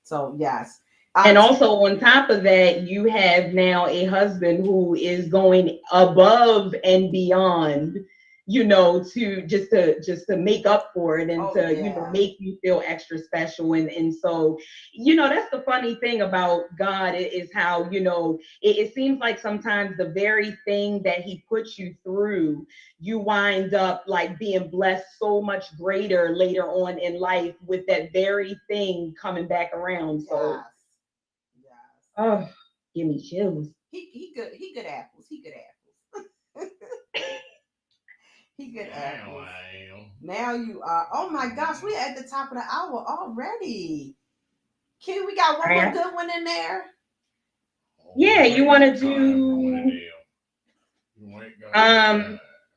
So, yes. And also on top of that, you have now a husband who is going above and beyond, you know, to just to make up for it and you know, make you feel extra special. And so, you know, that's the funny thing about God is how, you know, it seems like sometimes the very thing that he puts you through, you wind up like being blessed so much greater later on in life with that very thing coming back around. So. Oh, give me chills. He good apples. He good apples. He good apples. Now you are. Oh my gosh, we're at the top of the hour already. Ken, we got one more good one in there. Yeah, you want to do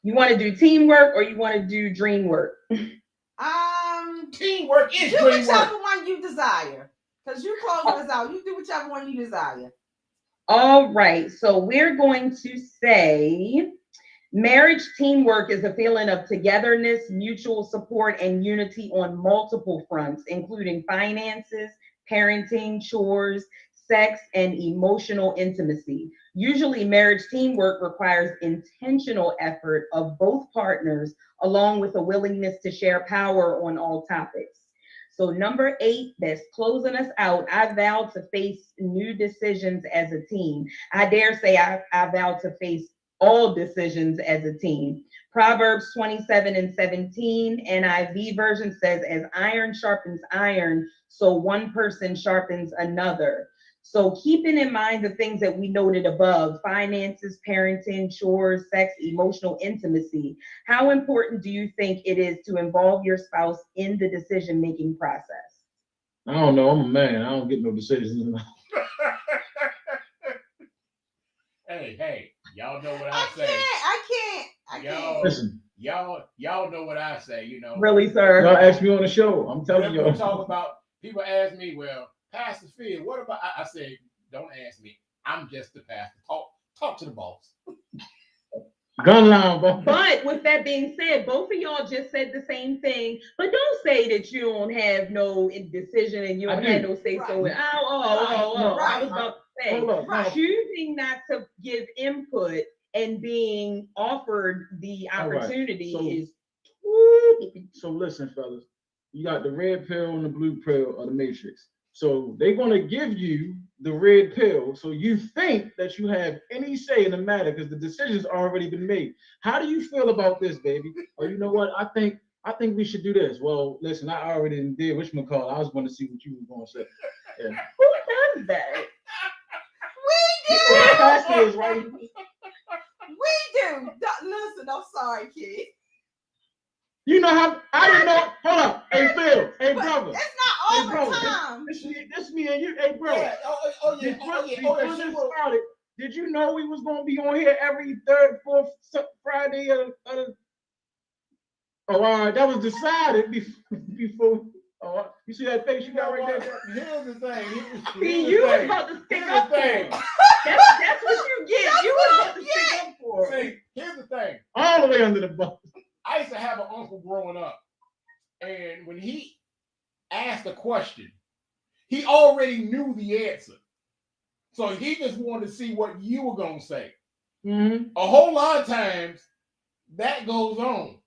you want to do teamwork or you want to do dream work? Teamwork is do dream whichever work. one you desire. Because you closing us out. You do whichever one you desire. All right. So we're going to say marriage teamwork is a feeling of togetherness, mutual support, and unity on multiple fronts, including finances, parenting, chores, sex, and emotional intimacy. Usually, marriage teamwork requires intentional effort of both partners, along with a willingness to share power on all topics. So number 8, that's closing us out. I vow to face new decisions as a team. I dare say I vow to face all decisions as a team. Proverbs 27:17, NIV version says, as iron sharpens iron, so one person sharpens another. So keeping in mind the things that we noted above, finances, parenting, chores, sex, emotional intimacy, how important do you think it is to involve your spouse in the decision-making process? I don't know. I'm a man. I don't get no decisions. Hey, y'all know what I say. I can't. Listen. Y'all know what I say, you know. Really, sir? Y'all ask me on the show. I'm telling you. Talk about, people ask me, well, Pastor Phil, what about, I say, don't ask me. I'm just the pastor. Talk to the boss. Gun line, bro. But with that being said, both of y'all just said the same thing. But don't say that you don't have no decision and you don't have no say so. Right. I was about to say, choosing not to give input and being offered the opportunity is. So listen, fellas, you got the red pill and the blue pill of the Matrix. So they're going to give you the red pill. So you think that you have any say in the matter because the decision's already been made. How do you feel about this, baby? Or you know what? I think we should do this. Well, listen, I already did whatchamacallit. I was going to see what you were going to say. Yeah. Who does that? We do. We do. Listen, I'm sorry, kid. You know how I didn't know. Hold up. Hey Phil. Hey But brother. it's not all Hey, bro, the time. This me and you. Hey bro. Yeah. Before this started, did you know we was gonna be on here every third, fourth Friday of Oh, all right. That was decided before. Oh, you see that face you got right there? Here's the thing. See, you was about to stick up for thing. it. That's what you get. That's You what was I about to stick up for it. See, here's the thing. All the way under the bus. I used to have an uncle growing up, and when he asked a question, he already knew the answer. So he just wanted to see what you were gonna say. Mm-hmm. A whole lot of times that goes on.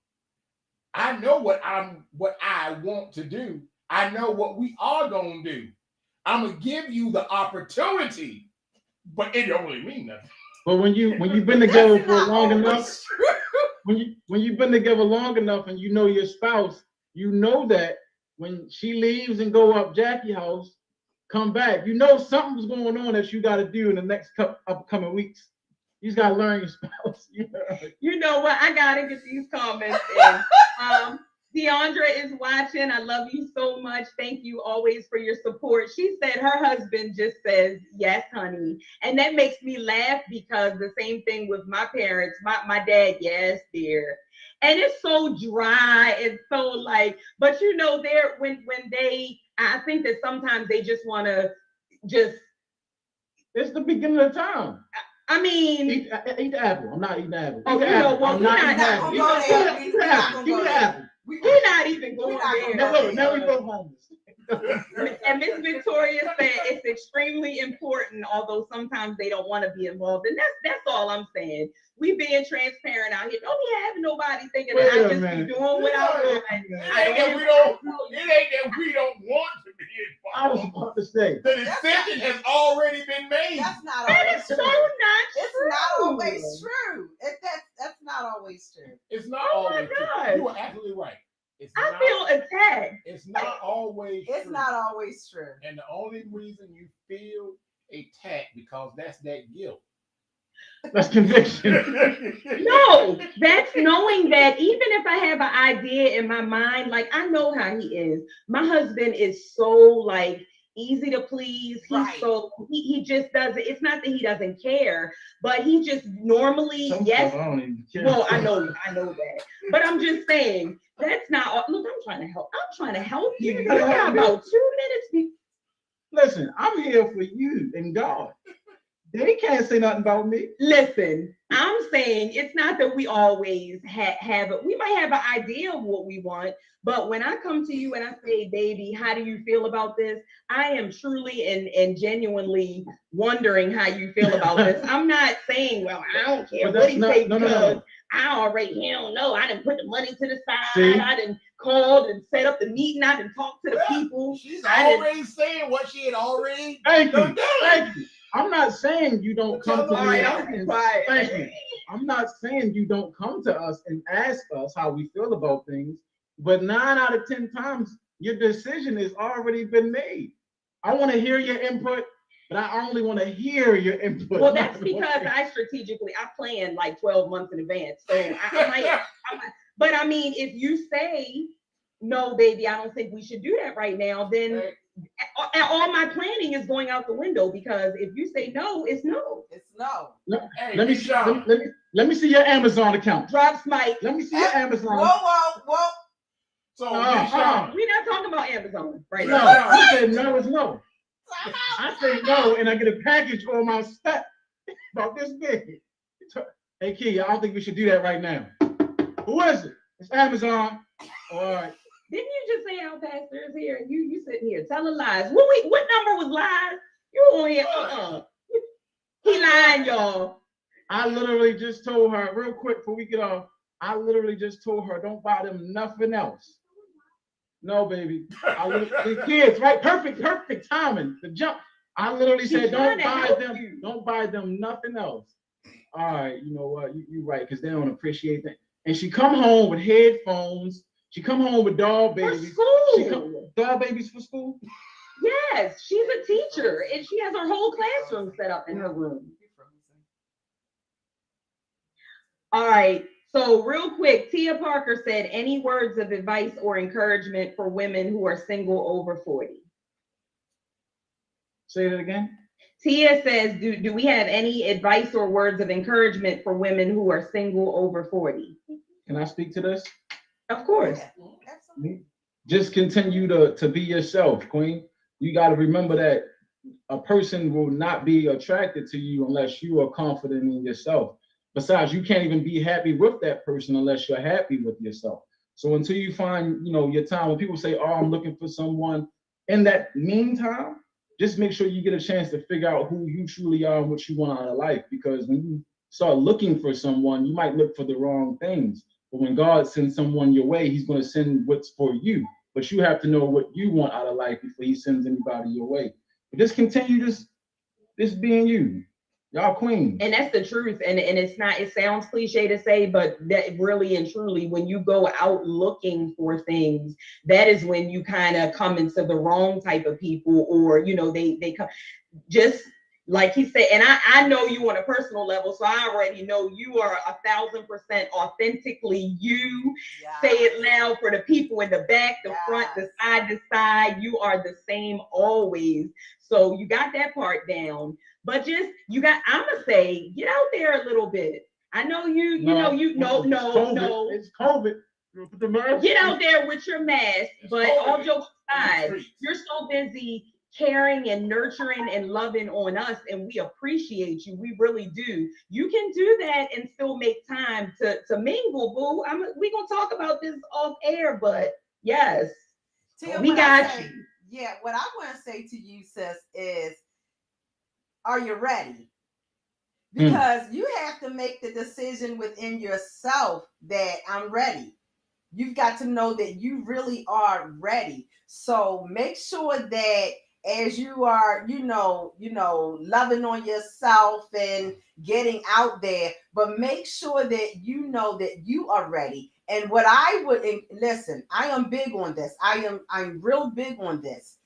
I know what I want to do. I know what we are gonna do. I'm gonna give you the opportunity, but it don't really mean nothing. But when you've been together That's for not long always enough, true. when you've been together long enough and you know your spouse, you know that when she leaves and go up Jackie house, come back, you know something's going on that you got to do in the next upcoming weeks. You just got to learn your spouse. You know what? I gotta get these comments in. Deandra is watching. I love you so much. Thank you always for your support. She said her husband just says, yes, honey. And that makes me laugh because the same thing with my parents. My dad, yes, dear. And it's so dry and so like, but you know, they're when they, I think that sometimes they just want to just. It's the beginning of time. I mean, eat the apple. I'm not eating the apple. Oh, you know what? I'm not eating the apple. We're not gonna go there. We're not even going there. Now we both homeless. And Miss Victoria said it's extremely important, although sometimes they don't want to be involved. And that's all I'm saying. We being transparent out here. Don't be having nobody thinking that I just be doing what I want. It ain't that we don't want to be involved. I was about to say the decision has already been made. That's not That always is true. so not true. It's not always true. That's not always true. It's not Oh my always God. true. You are absolutely right. I feel attacked. It's not always It's true. not always true. And the only reason you feel attacked because that's that guilt. That's conviction. No, that's knowing that even if I have an idea in my mind, like I know how he is. My husband is so like easy to please. He's Right. so he just doesn't. It's not that he doesn't care, but he just normally yes. I don't even care. Well, I know that, but I'm just saying that's not. Look, I'm trying to help. I'm trying to help you. You got about 2 minutes. Listen, I'm here for you and God. They can't say nothing about me. Listen, I'm saying it's not that we always have it. We might have an idea of what we want, but when I come to you and I say, baby, how do you feel about this? I am truly and genuinely wondering how you feel about this. I'm not saying, well, I don't care what he say because I already, he don't know. I didn't put the money to the side. See? I didn't called and set up the meeting. I didn't talk to the people. She's already saying what she had already Thank done. you. I'm not saying you don't come to me. Thank you. I'm not saying you don't come to us and ask us how we feel about things, but 9 out of 10 times your decision has already been made. I want to hear your input, but I only want to hear your input. Well, that's because I plan like 12 months in advance. So I might, but I mean, if you say, no, baby, I don't think we should do that right now, then all my planning is going out the window because if you say no, it's no. It's no. Let me see your Amazon account. Drops Mike. Let me see your Amazon. Whoa. So we're not talking about Amazon right now. I said no is no. I say no, and I get a package on my step about this big. Hey, Key, I don't think we should do that right now. Who is it? It's Amazon. All right. Didn't you just say our pastor is here and you sitting here telling lies? What number was lies? You on here? He lying, y'all. I literally just told her real quick before we get off. I literally just told her don't buy them nothing else. No, baby. The kids, right? Perfect timing. The jump. I literally said don't buy them nothing else. All right, you know what? You're right because they don't appreciate that. And she come home with headphones. She come home with doll babies. For school. Doll babies for school? Yes, she's a teacher and she has her whole classroom set up in her room. All right, So real quick, Tia Parker said, any words of advice or encouragement for women who are single over 40? Say that again. Tia says, do we have any advice or words of encouragement for women who are single over 40? Can I speak to this? Of course. Yeah, absolutely. Just continue to be yourself, Queen. You got to remember that a person will not be attracted to you unless you are confident in yourself. Besides, you can't even be happy with that person unless you're happy with yourself. So until you find, your time, when people say, oh, I'm looking for someone, in that meantime, just make sure you get a chance to figure out who you truly are and what you want out of life. Because when you start looking for someone, you might look for the wrong things. But when God sends someone your way, he's going to send what's for you. But you have to know what you want out of life before he sends anybody your way. But just continue just being you. Y'all queens. And that's the truth. And it's not, it sounds cliche to say, but that really and truly, when you go out looking for things, that is when you kind of come into the wrong type of people, or, they come just like he said. And I know you on a personal level, so I already know you are 1,000% authentically you. Yes. Say it loud for the people in the back, the front, the side. You are the same always. So you got that part down. But I'm gonna say, get out there a little bit. I know It's COVID. Get out there with your mask, but all jokes aside, you're so busy caring and nurturing and loving on us, and we appreciate you. We really do. You can do that and still make time to mingle, boo. We're gonna talk about this off air, but yes, Tia, we got you. Yeah, what I want to say to you, sis, is, are you ready? Because you have to make the decision within yourself that I'm ready. You've got to know that you really are ready. So make sure that as you are, loving on yourself and getting out there, but make sure that you know that you are ready. And what I would listen, I am big on this. I'm real big on this.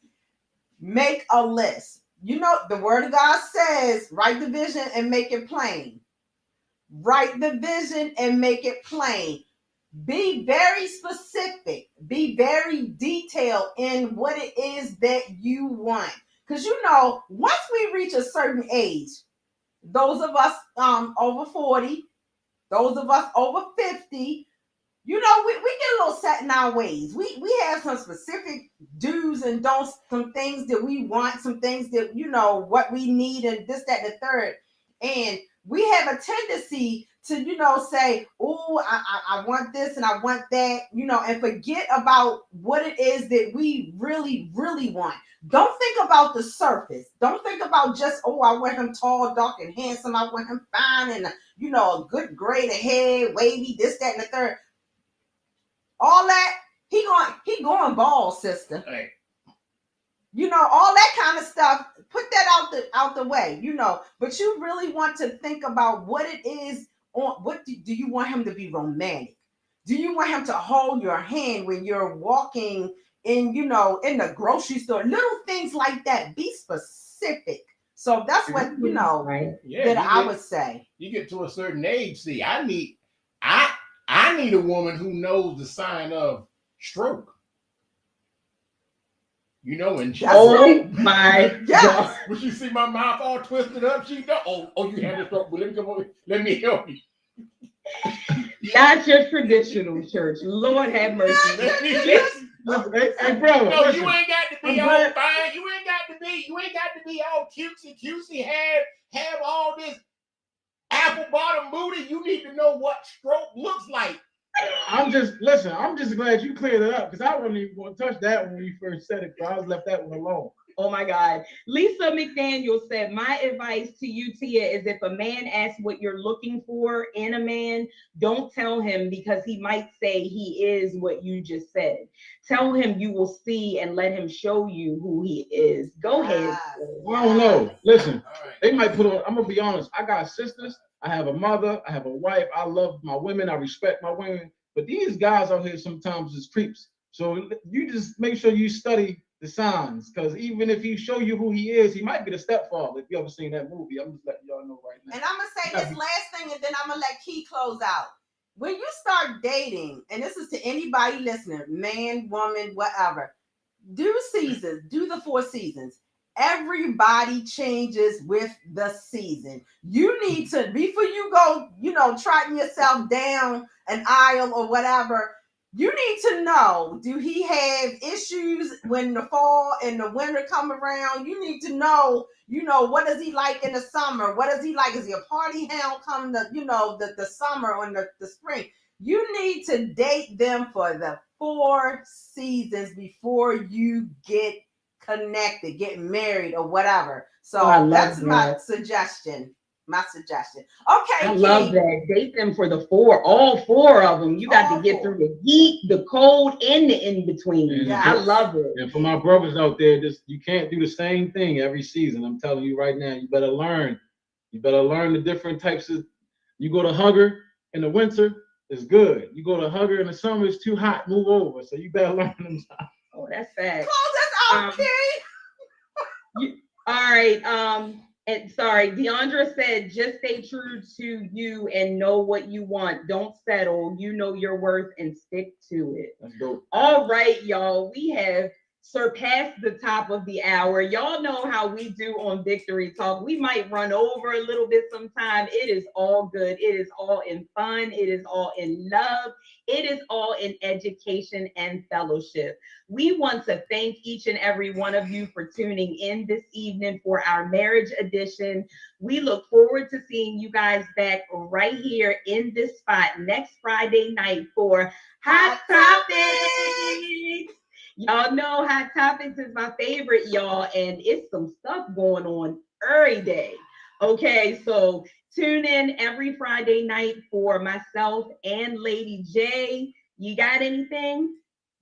Make a list. The word of God says, write the vision and make it plain. Write the vision and make it plain. Be very specific. Be very detailed in what it is that you want. Because once we reach a certain age, those of us over 40, those of us over 50, we get a little set in our ways. We have some specific do's and don'ts, some things that we want, some things that, what we need, and this, that, and the third. And we have a tendency to, say, oh, I want this and I want that, and forget about what it is that we really, really want. Don't think about the surface. Don't think about just, oh, I want him tall, dark, and handsome. I want him fine and, a good grade of hair, wavy, this, that, and the third. All that, he going bald, sister. Hey. All that kind of stuff, put that out the way, but you really want to think about what it is. What do you want him to be romantic? Do you want him to hold your hand when you're walking in, in the grocery store? Little things like that. Be specific. So that's what, right. That I would say. You get to a certain age, see, I need a woman who knows the sign of stroke. And my God. When she see my mouth all twisted up, she go, oh, you have a stroke. Well, let me come over. Let me help you. Not your traditional church. Lord have mercy. Hey, brother. No, you ain't got to be all fine. You ain't got to be all cutesy. Have all this apple bottom booty. You need to know what stroke looks like. I'm just glad you cleared it up, because I wasn't even going to touch that when you first said it, because I was left that one alone. Oh my God. Lisa McDaniel said, my advice to you, Tia, is if a man asks what you're looking for in a man, don't tell him, because he might say he is what you just said. Tell him you will see and let him show you who he is. Go ahead. I don't know. Listen, they might put on, I'm going to be honest. I got sisters. I have a mother, I have a wife, I love my women, I respect my women, but these guys out here sometimes is creeps. So you just make sure you study the signs, because even if he show you who he is, he might be the stepfather. If you ever seen that movie, I'm just letting y'all know right now. And I'm going to say this last thing, and then I'm going to let Key close out. when you start dating, and this is to anybody listening, man, woman, whatever, do seasons, do the 4 seasons. Everybody changes with the season. You need to, before you go, trotting yourself down an aisle or whatever, you need to know, do he have issues when the fall and the winter come around? You need to know, what does he like in the summer? What does he like? Is he a party hound come the summer or the spring? You need to date them for the 4 seasons before you get connected, get married or whatever. So that's my suggestion. Okay. I love that. Date them for all 4 of them. You got to get through the heat, the cold, and the in between. Yeah, I love it. And for my brothers out there, you can't do the same thing every season. I'm telling you right now, you better learn. You better learn the different types of. You go to Hugger in the winter, it's good. You go to Hugger in the summer, it's too hot. Move over. So you better learn them. Oh, that's bad. Close us out, Carrie. All right. And sorry, Deandra said, just stay true to you and know what you want. Don't settle. You know your worth and stick to it. That's dope. All right, y'all. We have surpassed the top of the hour. Y'all know how we do on Victory Talk. We might run over a little bit sometime. It is all good. It is all in fun. It is all in love. It is all in education and fellowship. We want to thank each and every one of you for tuning in this evening for our marriage edition. We look forward to seeing you guys back right here in this spot next Friday night for Hot Topics. Y'all know Hot Topics is my favorite, y'all, and it's some stuff going on every day. Okay, so tune in every Friday night for myself and Lady J. You got anything?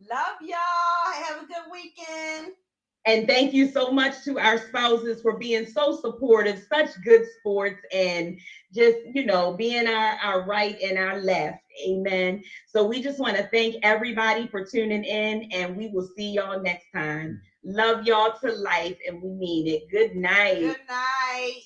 Love y'all. Have a good weekend. And thank you so much to our spouses for being so supportive, such good sports, and just, being our right and our left. Amen. So we just want to thank everybody for tuning in, and we will see y'all next time. Love y'all to life, and we mean it. Good night. Good night.